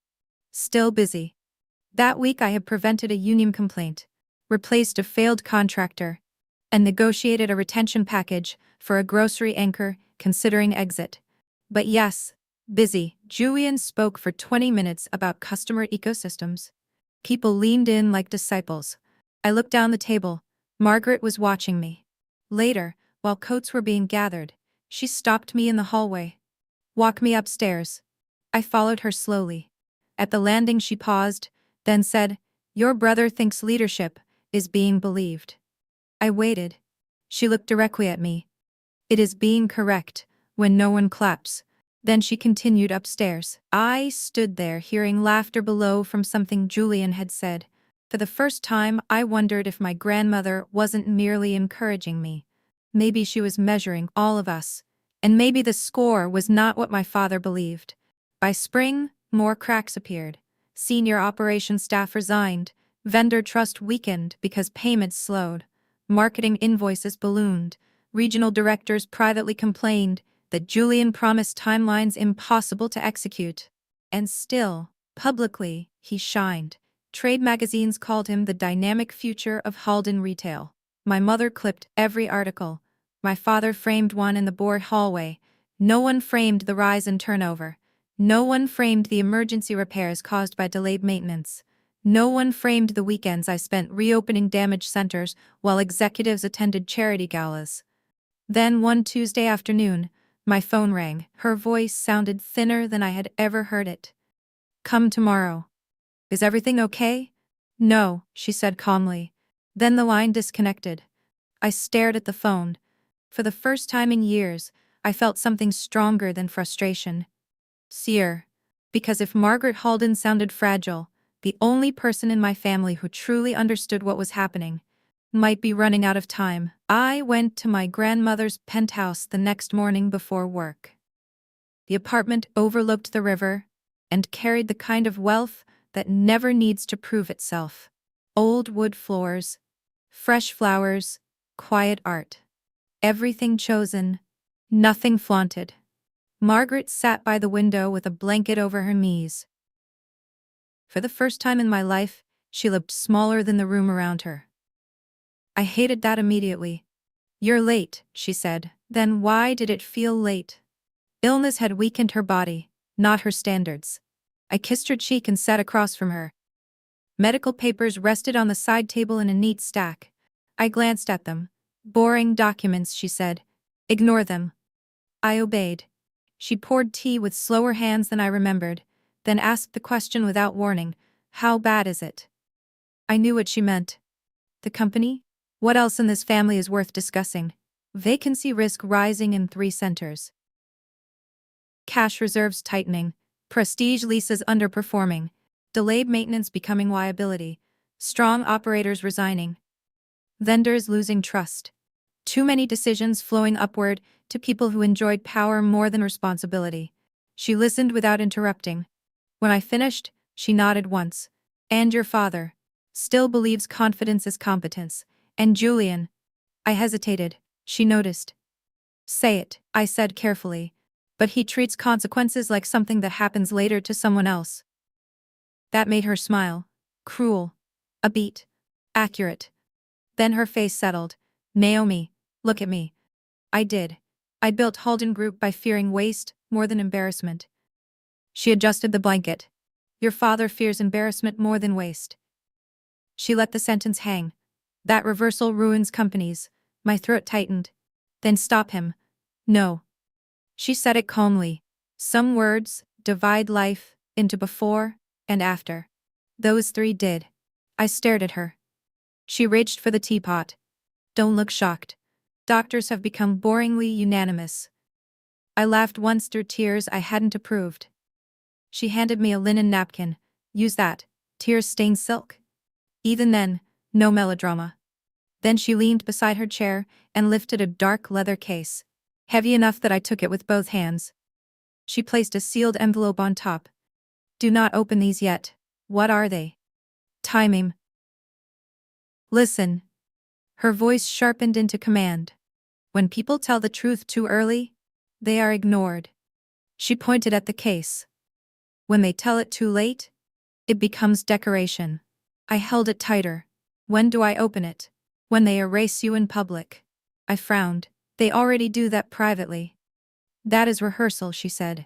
Still busy. That week I had prevented a union complaint, replaced a failed contractor, and negotiated a retention package for a grocery anchor considering exit. But yes, busy. Julian spoke for 20 minutes about customer ecosystems. People leaned in like disciples. I looked down the table. Margaret was watching me. Later, while coats were being gathered, she stopped me in the hallway. Walk me upstairs. I followed her slowly. At the landing she paused, then said, Your brother thinks leadership is being believed. I waited. She looked directly at me. It is being correct when no one claps. Then she continued upstairs. I stood there hearing laughter below from something Julian had said. For the first time, I wondered if my grandmother wasn't merely encouraging me. Maybe she was measuring all of us. And maybe the score was not what my father believed. By spring, more cracks appeared. Senior operations staff resigned. Vendor trust weakened because payments slowed. Marketing invoices ballooned. Regional directors privately complained that Julian promised timelines impossible to execute. And still, publicly, he shined. Trade magazines called him the dynamic future of Halden retail. My mother clipped every article. My father framed one in the board hallway. No one framed the rise in turnover. No one framed the emergency repairs caused by delayed maintenance. No one framed the weekends I spent reopening damaged centers while executives attended charity galas. Then one Tuesday afternoon, my phone rang. Her voice sounded thinner than I had ever heard it. Come tomorrow. Is everything okay? No, she said calmly. Then the line disconnected. I stared at the phone. For the first time in years, I felt something stronger than frustration. Seer. Because if Margaret Halden sounded fragile, the only person in my family who truly understood what was happening might be running out of time. I went to my grandmother's penthouse the next morning before work. The apartment overlooked the river and carried the kind of wealth that never needs to prove itself. Old wood floors, fresh flowers, quiet art. Everything chosen, nothing flaunted. Margaret sat by the window with a blanket over her knees. For the first time in my life, she looked smaller than the room around her. I hated that immediately. You're late, she said. Then why did it feel late? Illness had weakened her body, not her standards. I kissed her cheek and sat across from her. Medical papers rested on the side table in a neat stack. I glanced at them. Boring documents, she said. Ignore them. I obeyed. She poured tea with slower hands than I remembered, then asked the question without warning. How bad is it? I knew what she meant. The company? What else in this family is worth discussing? Vacancy risk rising in 3 centers. Cash reserves tightening. Prestige leases underperforming. Delayed maintenance becoming liability. Strong operators resigning. Vendors losing trust. Too many decisions flowing upward to people who enjoyed power more than responsibility. She listened without interrupting. When I finished, she nodded once. And your father still believes confidence is competence. And Julian. I hesitated. She noticed. Say it, I said carefully. But he treats consequences like something that happens later to someone else. That made her smile. Cruel. A beat. Accurate. Then her face settled. Naomi, look at me. I did. I built Halden Group by fearing waste more than embarrassment. She adjusted the blanket. Your father fears embarrassment more than waste. She let the sentence hang. That reversal ruins companies. My throat tightened. Then stop him. No. She said it calmly. Some words divide life into before and after. Those 3 did. I stared at her. She reached for the teapot. Don't look shocked. Doctors have become boringly unanimous. I laughed once through tears I hadn't approved. She handed me a linen napkin. Use that. Tears stain silk. Even then, no melodrama. Then she leaned beside her chair and lifted a dark leather case. Heavy enough that I took it with both hands. She placed a sealed envelope on top. Do not open these yet. What are they? Timing. Listen. Her voice sharpened into command. When people tell the truth too early, they are ignored. She pointed at the case. When they tell it too late, it becomes decoration. I held it tighter. When do I open it? When they erase you in public. I frowned. They already do that privately. That is rehearsal, she said.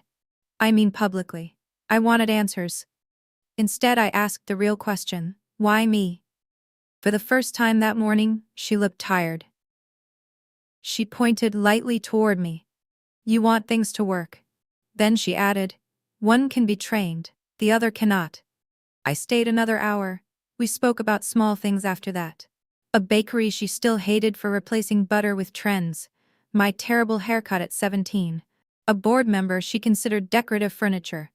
I mean publicly. I wanted answers. Instead, I asked the real question. Why me? For the first time that morning, she looked tired. She pointed lightly toward me. You want things to work. Then she added, one can be trained, the other cannot. I stayed another hour. We spoke about small things after that. A bakery she still hated for replacing butter with trends. My terrible haircut at 17. A board member she considered decorative furniture.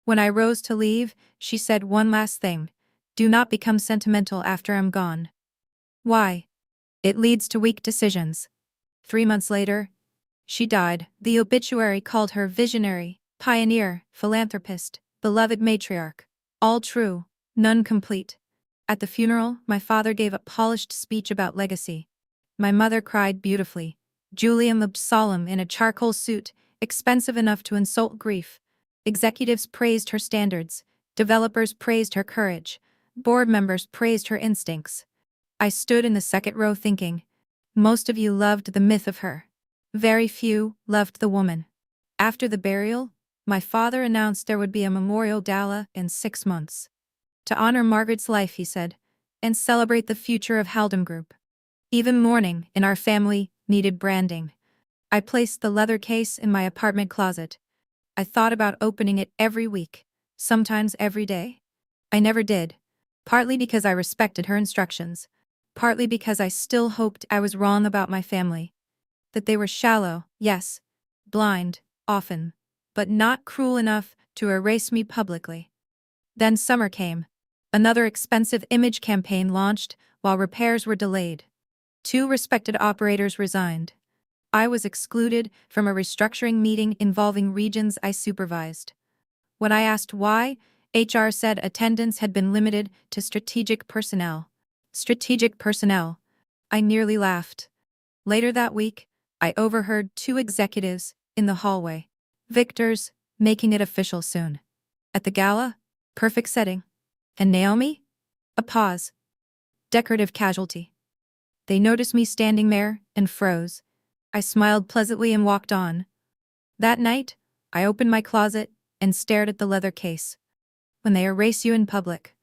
When I rose to leave, she said one last thing. Do not become sentimental after I'm gone. Why? It leads to weak decisions. 3 months later, she died. The obituary called her visionary, pioneer, philanthropist, beloved matriarch. All true, none complete. At the funeral, my father gave a polished speech about legacy. My mother cried beautifully. Julian looked solemn in a charcoal suit, expensive enough to insult grief. Executives praised her standards. Developers praised her courage. Board members praised her instincts. I stood in the second row thinking, most of you loved the myth of her. Very few loved the woman. After the burial, my father announced there would be a memorial gala in 6 months. To honor Margaret's life, he said, and celebrate the future of Halden Group. Even mourning, in our family, needed branding. I placed the leather case in my apartment closet. I thought about opening it every week, sometimes every day. I never did, partly because I respected her instructions, partly because I still hoped I was wrong about my family. That they were shallow, yes, blind, often, but not cruel enough to erase me publicly. Then summer came. Another expensive image campaign launched while repairs were delayed. 2 respected operators resigned. I was excluded from a restructuring meeting involving regions I supervised. When I asked why, HR said attendance had been limited to strategic personnel. Strategic personnel. I nearly laughed. Later that week, I overheard 2 executives in the hallway. Victor's, making it official soon. At the gala, perfect setting. And Naomi? A pause. Decorative casualty. They noticed me standing there and froze. I smiled pleasantly and walked on. That night, I opened my closet and stared at the leather case. When they erase you in public.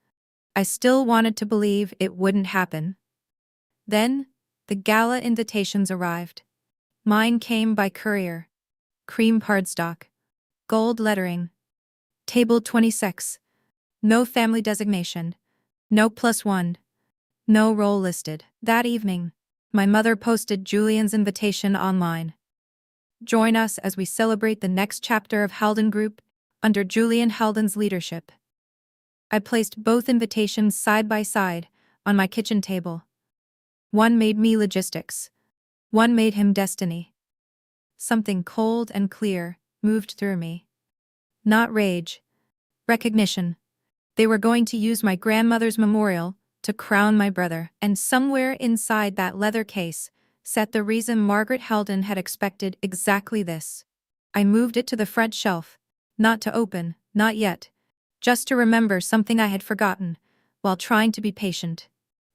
I still wanted to believe it wouldn't happen. Then, the gala invitations arrived. Mine came by courier. Cream cardstock. Gold lettering. Table 26. No family designation. No +1. No role listed. That evening, my mother posted Julian's invitation online. Join us as we celebrate the next chapter of Halden Group, under Julian Halden's leadership. I placed both invitations side by side, on my kitchen table. One made me logistics. One made him destiny. Something cold and clear moved through me. Not rage. Recognition. They were going to use my grandmother's memorial to crown my brother, and somewhere inside that leather case sat the reason Margaret Halden had expected exactly this. I moved it to the front shelf, not to open, not yet, just to remember something I had forgotten, while trying to be patient.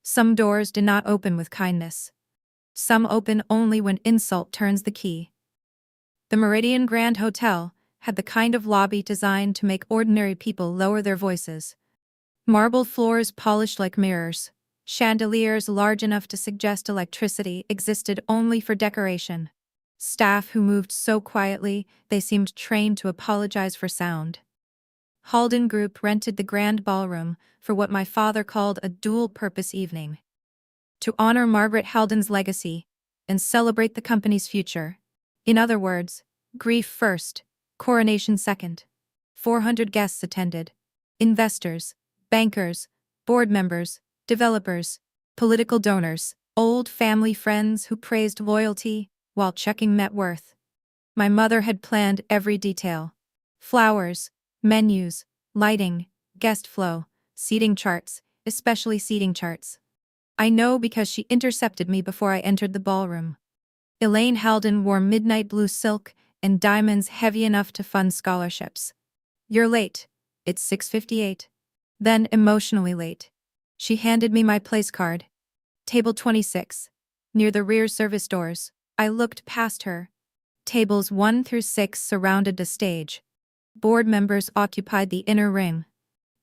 Some doors do not open with kindness. Some open only when insult turns the key. The Meridian Grand Hotel had the kind of lobby designed to make ordinary people lower their voices. Marble floors polished like mirrors. Chandeliers large enough to suggest electricity existed only for decoration. Staff who moved so quietly they seemed trained to apologize for sound. Halden Group rented the grand ballroom for what my father called a dual-purpose evening. To honor Margaret Halden's legacy and celebrate the company's future. In other words, grief first, coronation second. 400 guests attended. Investors, bankers, board members, developers, political donors, old family friends who praised loyalty while checking net worth. My mother had planned every detail. Flowers, menus, lighting, guest flow, seating charts, especially seating charts. I know because she intercepted me before I entered the ballroom. Elaine Halden wore midnight blue silk and diamonds heavy enough to fund scholarships. "You're late. It's 6:58. Then, emotionally late. She handed me my place card. Table 26. Near the rear service doors, I looked past her. Tables 1 through 6 surrounded the stage. Board members occupied the inner ring.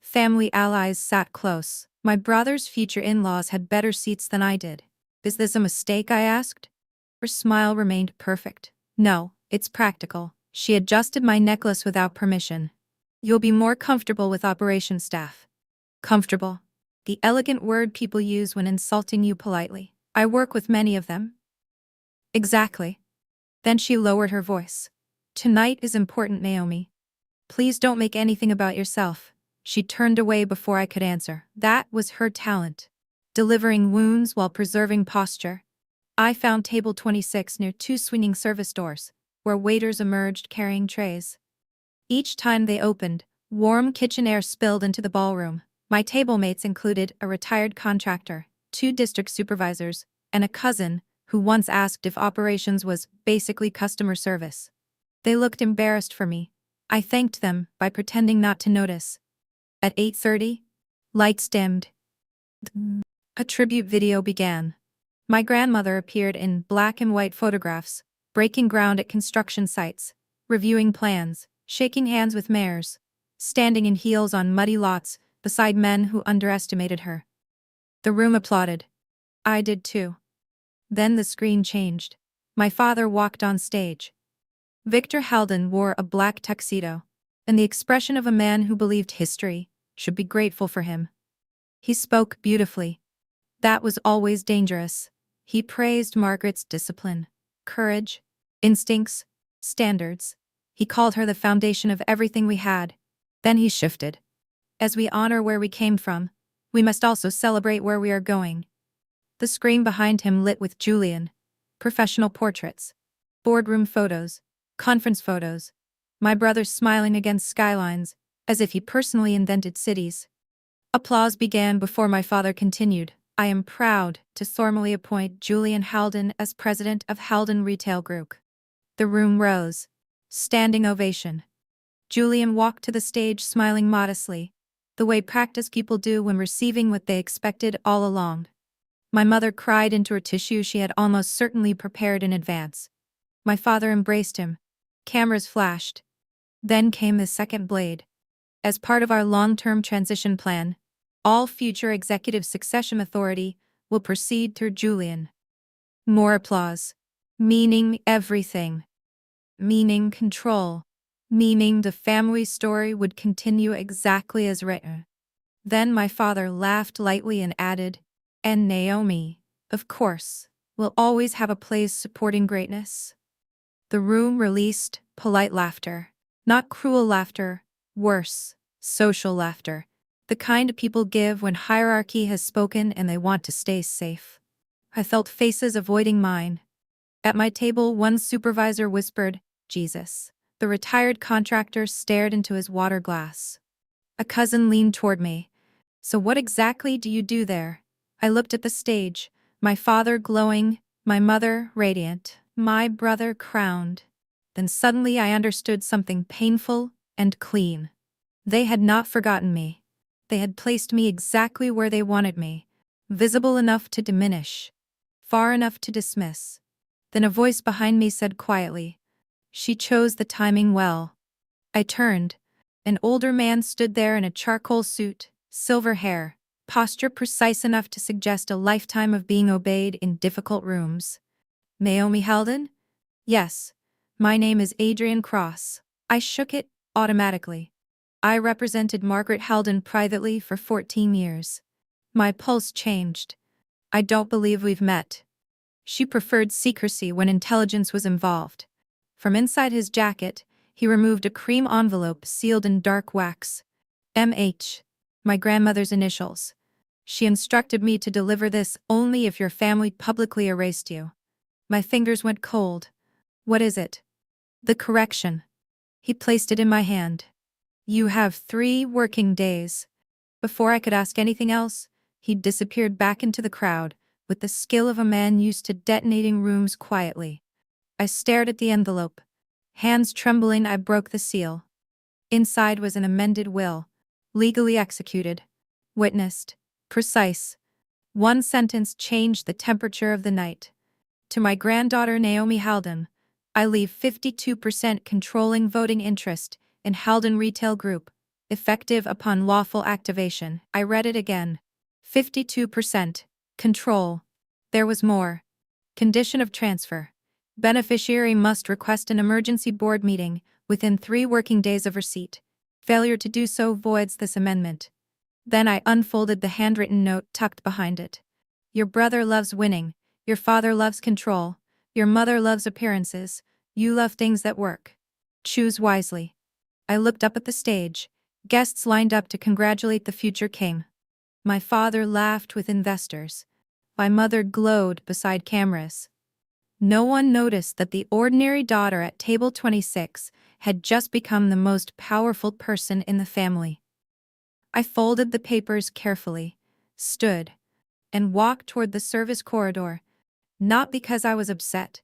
Family allies sat close. My brother's future in-laws had better seats than I did. "Is this a mistake?" I asked. Her smile remained perfect. "No, it's practical." She adjusted my necklace without permission. "You'll be more comfortable with operations staff." Comfortable. The elegant word people use when insulting you politely. I work with many of them. Exactly. Then she lowered her voice. "Tonight is important, Naomi. Please don't make anything about yourself." She turned away before I could answer. That was her talent. Delivering wounds while preserving posture. I found table 26 near 2 swinging service doors, where waiters emerged carrying trays. Each time they opened, warm kitchen air spilled into the ballroom. My table mates included a retired contractor, 2 district supervisors, and a cousin who once asked if operations was basically customer service. They looked embarrassed for me. I thanked them by pretending not to notice. At 8:30, lights dimmed. A tribute video began. My grandmother appeared in black and white photographs, breaking ground at construction sites, reviewing plans, shaking hands with mayors, standing in heels on muddy lots beside men who underestimated her. The room applauded. I did too. Then the screen changed. My father walked on stage. Victor Halden wore a black tuxedo, and the expression of a man who believed history should be grateful for him. He spoke beautifully. That was always dangerous. He praised Margaret's discipline, courage, instincts, standards. He called her the foundation of everything we had. Then he shifted. As we honor where we came from, we must also celebrate where we are going. The screen behind him lit with Julian, professional portraits, boardroom photos, conference photos, my brother smiling against skylines, as if he personally invented cities. Applause began before my father continued. "I am proud to formally appoint Julian Halden as president of Halden Retail Group." The room rose. Standing ovation. Julian walked to the stage smiling modestly, the way practiced people do when receiving what they expected all along. My mother cried into her tissue she had almost certainly prepared in advance. My father embraced him. Cameras flashed. Then came the second blade. As part of our long-term transition plan, All future executive succession authority will proceed through Julian. More applause. Meaning everything. Meaning control. Meaning the family story would continue exactly as written. Then my father laughed lightly and added, "And Naomi, of course, will always have a place supporting greatness." The room released polite laughter. Not cruel laughter, worse, social laughter. The kind people give when hierarchy has spoken and they want to stay safe. I felt faces avoiding mine. At my table, one supervisor whispered, "Jesus." The retired contractor stared into his water glass. A cousin leaned toward me. "So what exactly do you do there?" I looked at the stage, my father glowing, my mother radiant, my brother crowned. Then suddenly I understood something painful and clean. They had not forgotten me. They had placed me exactly where they wanted me, visible enough to diminish, far enough to dismiss. Then a voice behind me said quietly, "She chose the timing well." I turned. An older man stood there in a charcoal suit, silver hair, posture precise enough to suggest a lifetime of being obeyed in difficult rooms. "Naomi Halden?" "Yes. My name is Adrian Cross." I shook it, automatically. I represented Margaret Halden privately for 14 years. My pulse changed. "I don't believe we've met." She preferred secrecy when intelligence was involved. From inside his jacket, he removed a cream envelope sealed in dark wax. "MH. My grandmother's initials. She instructed me to deliver this only if your family publicly erased you." My fingers went cold. "What is it?" "The correction." He placed it in my hand. "You have 3 working days." Before I could ask anything else, he disappeared back into the crowd, with the skill of a man used to detonating rooms quietly. I stared at the envelope. Hands trembling, I broke the seal. Inside was an amended will, legally executed, witnessed, precise. One sentence changed the temperature of the night. "To my granddaughter Naomi Halden, I leave 52% controlling voting interest in Halden Retail Group, effective upon lawful activation." I read it again. 52%. Control. There was more. Condition of transfer. Beneficiary must request an emergency board meeting within 3 working days of receipt. Failure to do so voids this amendment. Then I unfolded the handwritten note tucked behind it. "Your brother loves winning. Your father loves control. Your mother loves appearances. You love things that work. Choose wisely." I looked up at the stage. Guests lined up to congratulate the future king. My father laughed with investors. My mother glowed beside cameras. No one noticed that the ordinary daughter at table 26 had just become the most powerful person in the family. I folded the papers carefully, stood, and walked toward the service corridor, not because I was upset,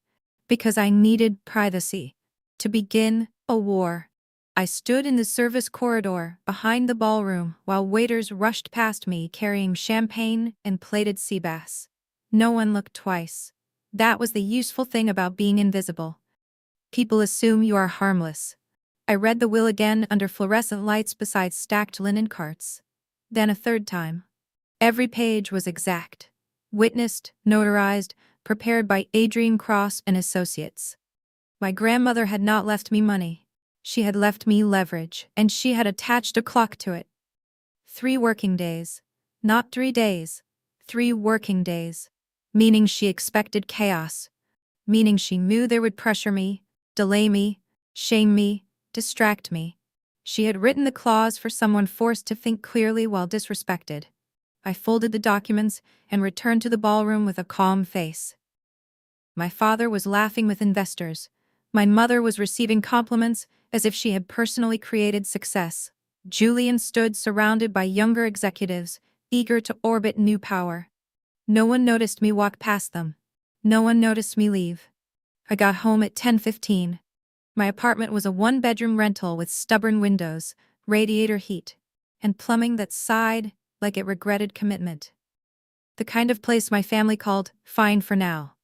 because I needed privacy. To begin a war. I stood in the service corridor behind the ballroom while waiters rushed past me carrying champagne and plated sea bass. No one looked twice. That was the useful thing about being invisible. People assume you are harmless. I read the will again under fluorescent lights beside stacked linen carts. Then a third time. Every page was exact. Witnessed, notarized, prepared by Adrian Cross and Associates. My grandmother had not left me money. She had left me leverage, and she had attached a clock to it. 3 working days. Not 3 days. 3 working days. Meaning she expected chaos. Meaning she knew there would pressure me, delay me, shame me, distract me. She had written the clause for someone forced to think clearly while disrespected. I folded the documents and returned to the ballroom with a calm face. My father was laughing with investors. My mother was receiving compliments as if she had personally created success. Julian stood surrounded by younger executives, eager to orbit new power. No one noticed me walk past them. No one noticed me leave. I got home at 10:15. My apartment was a 1-bedroom rental with stubborn windows, radiator heat, and plumbing that sighed like it regretted commitment. The kind of place my family called fine for now.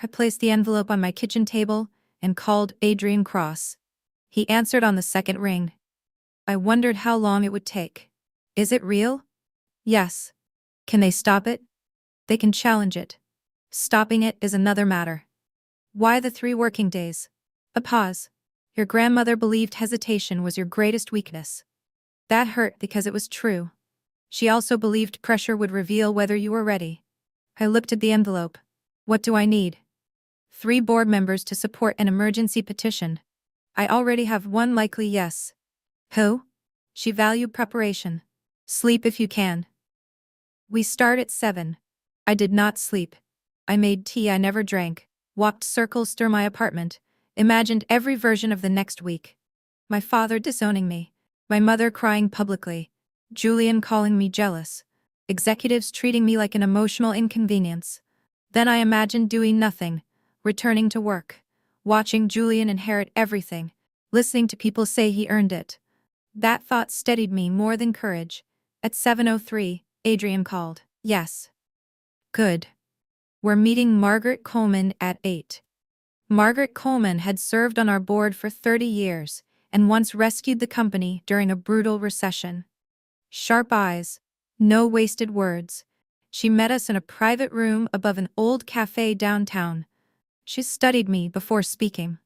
I placed the envelope on my kitchen table and called Adrian Cross. He answered on the second ring. I wondered how long it would take. "Is it real?" Yes. Can they stop it? They can challenge it. Stopping it is another matter. Why the 3 working days? A pause. Your grandmother believed hesitation was your greatest weakness. That hurt because it was true. She also believed pressure would reveal whether you were ready. I looked at the envelope. What do I need? 3 board members to support an emergency petition. I already have one likely yes. Who? She valued preparation. Sleep if you can. We start at 7. I did not sleep. I made tea I never drank, walked circles through my apartment, imagined every version of the next week. My father disowning me, my mother crying publicly, Julian calling me jealous, executives treating me like an emotional inconvenience. Then I imagined doing nothing, returning to work, watching Julian inherit everything, listening to people say he earned it. That thought steadied me more than courage. At 7:03, Adrian called. Yes. Good. We're meeting Margaret Coleman at 8. Margaret Coleman had served on our board for 30 years and once rescued the company during a brutal recession. Sharp eyes, no wasted words. She met us in a private room above an old cafe downtown. She studied me before speaking.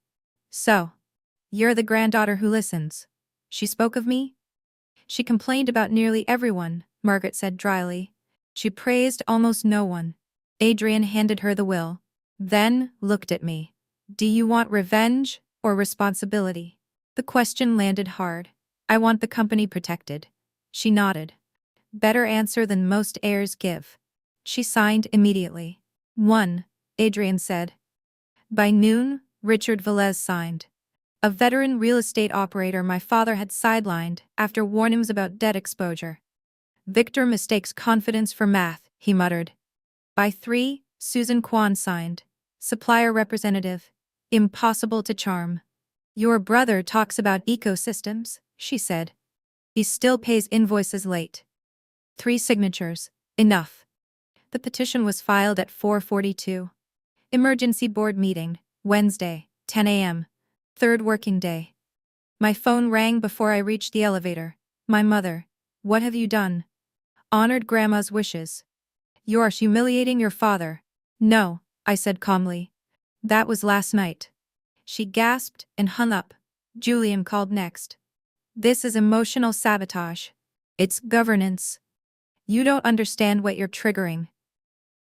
So, you're the granddaughter who listens. She spoke of me? She complained about nearly everyone, Margaret said dryly. She praised almost no one. Adrian handed her the will. Then looked at me. Do you want revenge or responsibility? The question landed hard. I want the company protected. She nodded. Better answer than most heirs give. She signed immediately. 1, Adrian said. By noon, Richard Velez signed. A veteran real estate operator my father had sidelined after warnings about debt exposure. Victor mistakes confidence for math, he muttered. By 3, Susan Kwan signed. Supplier representative. Impossible to charm. Your brother talks about ecosystems, she said. He still pays invoices late. 3 signatures. Enough. The petition was filed at 4:42. Emergency board meeting, Wednesday, 10 a.m. 3rd working day. My phone rang before I reached the elevator. My mother. What have you done? Honored Grandma's wishes. You're humiliating your father. No, I said calmly. That was last night. She gasped and hung up. Julian called next. This is emotional sabotage. It's governance. You don't understand what you're triggering.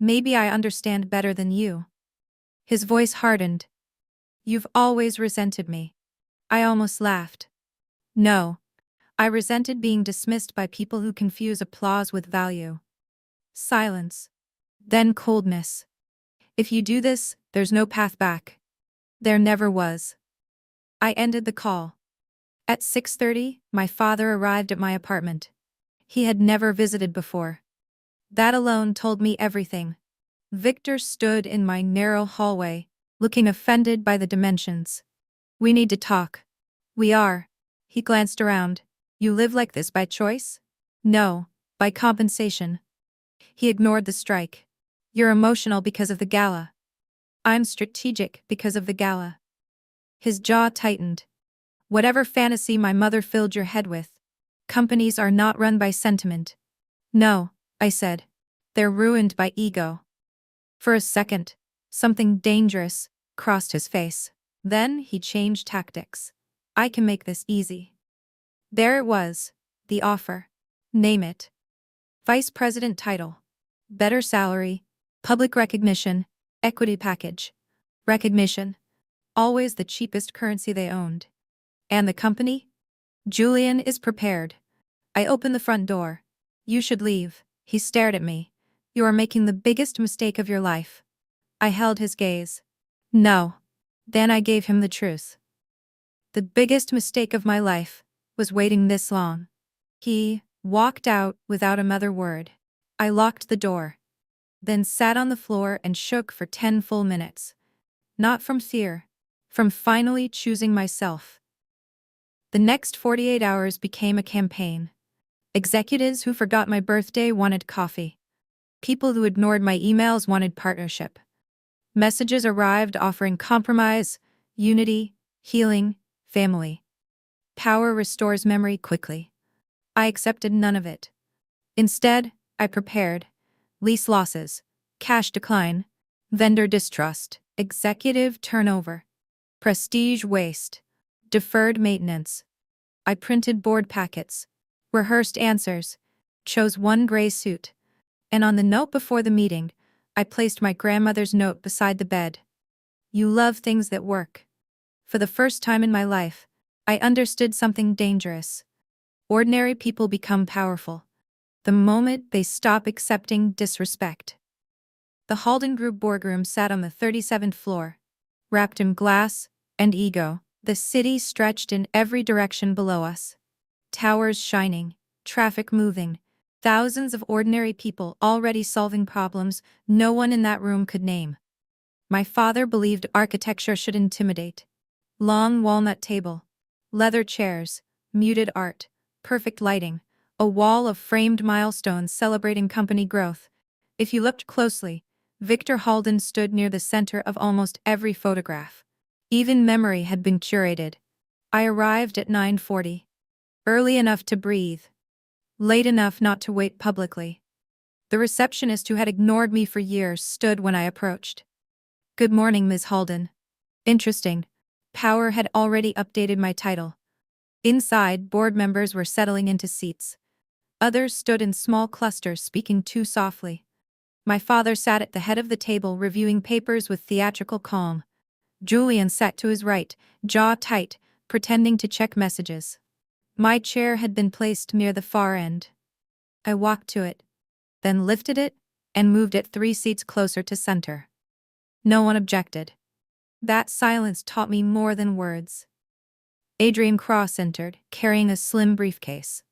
Maybe I understand better than you. His voice hardened. You've always resented me. I almost laughed. No. I resented being dismissed by people who confuse applause with value. Silence. Then coldness. If you do this, there's no path back. There never was. I ended the call. At 6:30, my father arrived at my apartment. He had never visited before. That alone told me everything. Victor stood in my narrow hallway, looking offended by the dimensions. We need to talk. We are. He glanced around. You live like this by choice? No, by compensation. He ignored the strike. You're emotional because of the gala. I'm strategic because of the gala. His jaw tightened. Whatever fantasy my mother filled your head with, companies are not run by sentiment. No, I said. They're ruined by ego. For a second, something dangerous crossed his face. Then he changed tactics. I can make this easy. There it was, the offer. Name it. Vice president title. Better salary, public recognition, equity package. Recognition. Always the cheapest currency they owned. And the company? Julian is prepared. I opened the front door. You should leave. He stared at me. You are making the biggest mistake of your life. I held his gaze. No. Then I gave him the truth. The biggest mistake of my life was waiting this long. He walked out without another word. I locked the door. Then sat on the floor and shook for 10 full minutes. Not from fear. From finally choosing myself. The next 48 hours became a campaign. Executives who forgot my birthday wanted coffee. People who ignored my emails wanted partnership. Messages arrived offering compromise, unity, healing, family. Power restores memory quickly. I accepted none of it. Instead, I prepared lease losses, cash decline, vendor distrust, executive turnover, prestige waste, deferred maintenance. I printed board packets, rehearsed answers, chose one gray suit, and on the note before the meeting, I placed my grandmother's note beside the bed. You love things that work. For the first time in my life, I understood something dangerous. Ordinary people become powerful the moment they stop accepting disrespect. The Halden Group boardroom sat on the 37th floor. Wrapped in glass and ego, the city stretched in every direction below us. Towers shining, traffic moving, thousands of ordinary people already solving problems no one in that room could name. My father believed architecture should intimidate. Long walnut table, leather chairs, muted art, perfect lighting, a wall of framed milestones celebrating company growth. If you looked closely, Victor Halden stood near the center of almost every photograph. Even memory had been curated. I arrived at 9:40. Early enough to breathe. Late enough not to wait publicly. The receptionist who had ignored me for years stood when I approached. Good morning, Ms. Halden. Interesting. Power had already updated my title. Inside, board members were settling into seats. Others stood in small clusters speaking too softly. My father sat at the head of the table reviewing papers with theatrical calm. Julian sat to his right, jaw tight, pretending to check messages. My chair had been placed near the far end. I walked to it, then lifted it, and moved it 3 seats closer to center. No one objected. That silence taught me more than words. Adrian Cross entered, carrying a slim briefcase.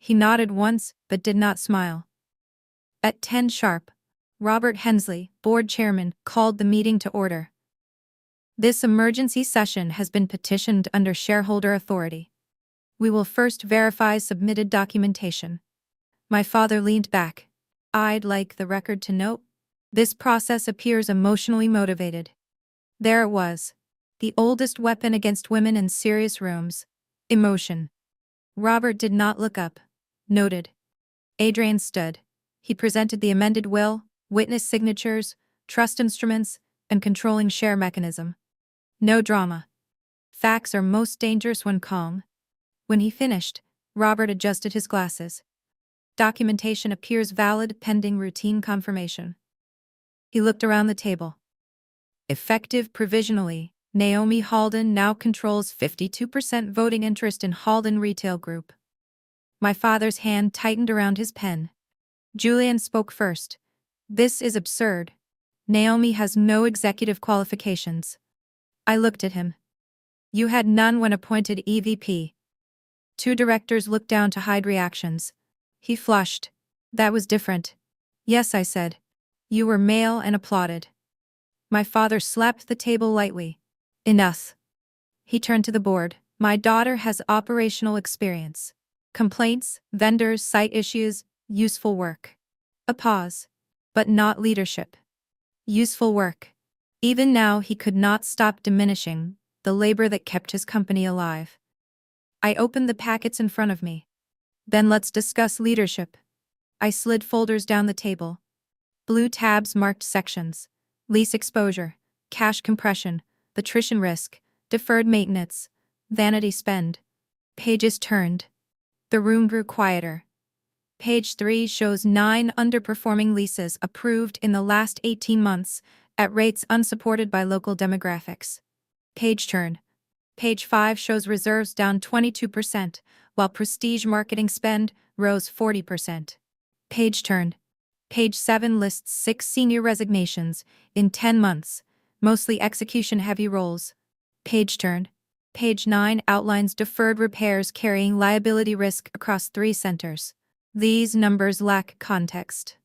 He nodded once, but did not smile. At 10 sharp, Robert Hensley, board chairman, called the meeting to order. This emergency session has been petitioned under shareholder authority. We will first verify submitted documentation. My father leaned back. I'd like the record to note. This process appears emotionally motivated. There it was. The oldest weapon against women in serious rooms. Emotion. Robert did not look up. Noted. Adrian stood. He presented the amended will, witness signatures, trust instruments, and controlling share mechanism. No drama. Facts are most dangerous when calm. When he finished, Robert adjusted his glasses. Documentation appears valid pending routine confirmation. He looked around the table. Effective provisionally, Naomi Halden now controls 52% voting interest in Halden Retail Group. My father's hand tightened around his pen. Julian spoke first. This is absurd. Naomi has no executive qualifications. I looked at him. You had none when appointed EVP. 2 directors looked down to hide reactions. He flushed. That was different. Yes, I said. You were male and applauded. My father slapped the table lightly. Enough. He turned to the board. My daughter has operational experience. Complaints, vendors, site issues, useful work. A pause. But not leadership. Useful work. Even now he could not stop diminishing the labor that kept his company alive. I opened the packets in front of me. Then let's discuss leadership. I slid folders down the table. Blue tabs marked sections. Lease exposure, cash compression, attrition risk, deferred maintenance, vanity spend. Pages turned. The room grew quieter. Page 3 shows 9 underperforming leases approved in the last 18 months, at rates unsupported by local demographics. Page turn. Page 5 shows reserves down 22%, while prestige marketing spend rose 40%. Page turn. Page 7 lists 6 senior resignations in 10 months, mostly execution-heavy roles. Page turn. Page 9 outlines deferred repairs carrying liability risk across 3 centers. These numbers lack context.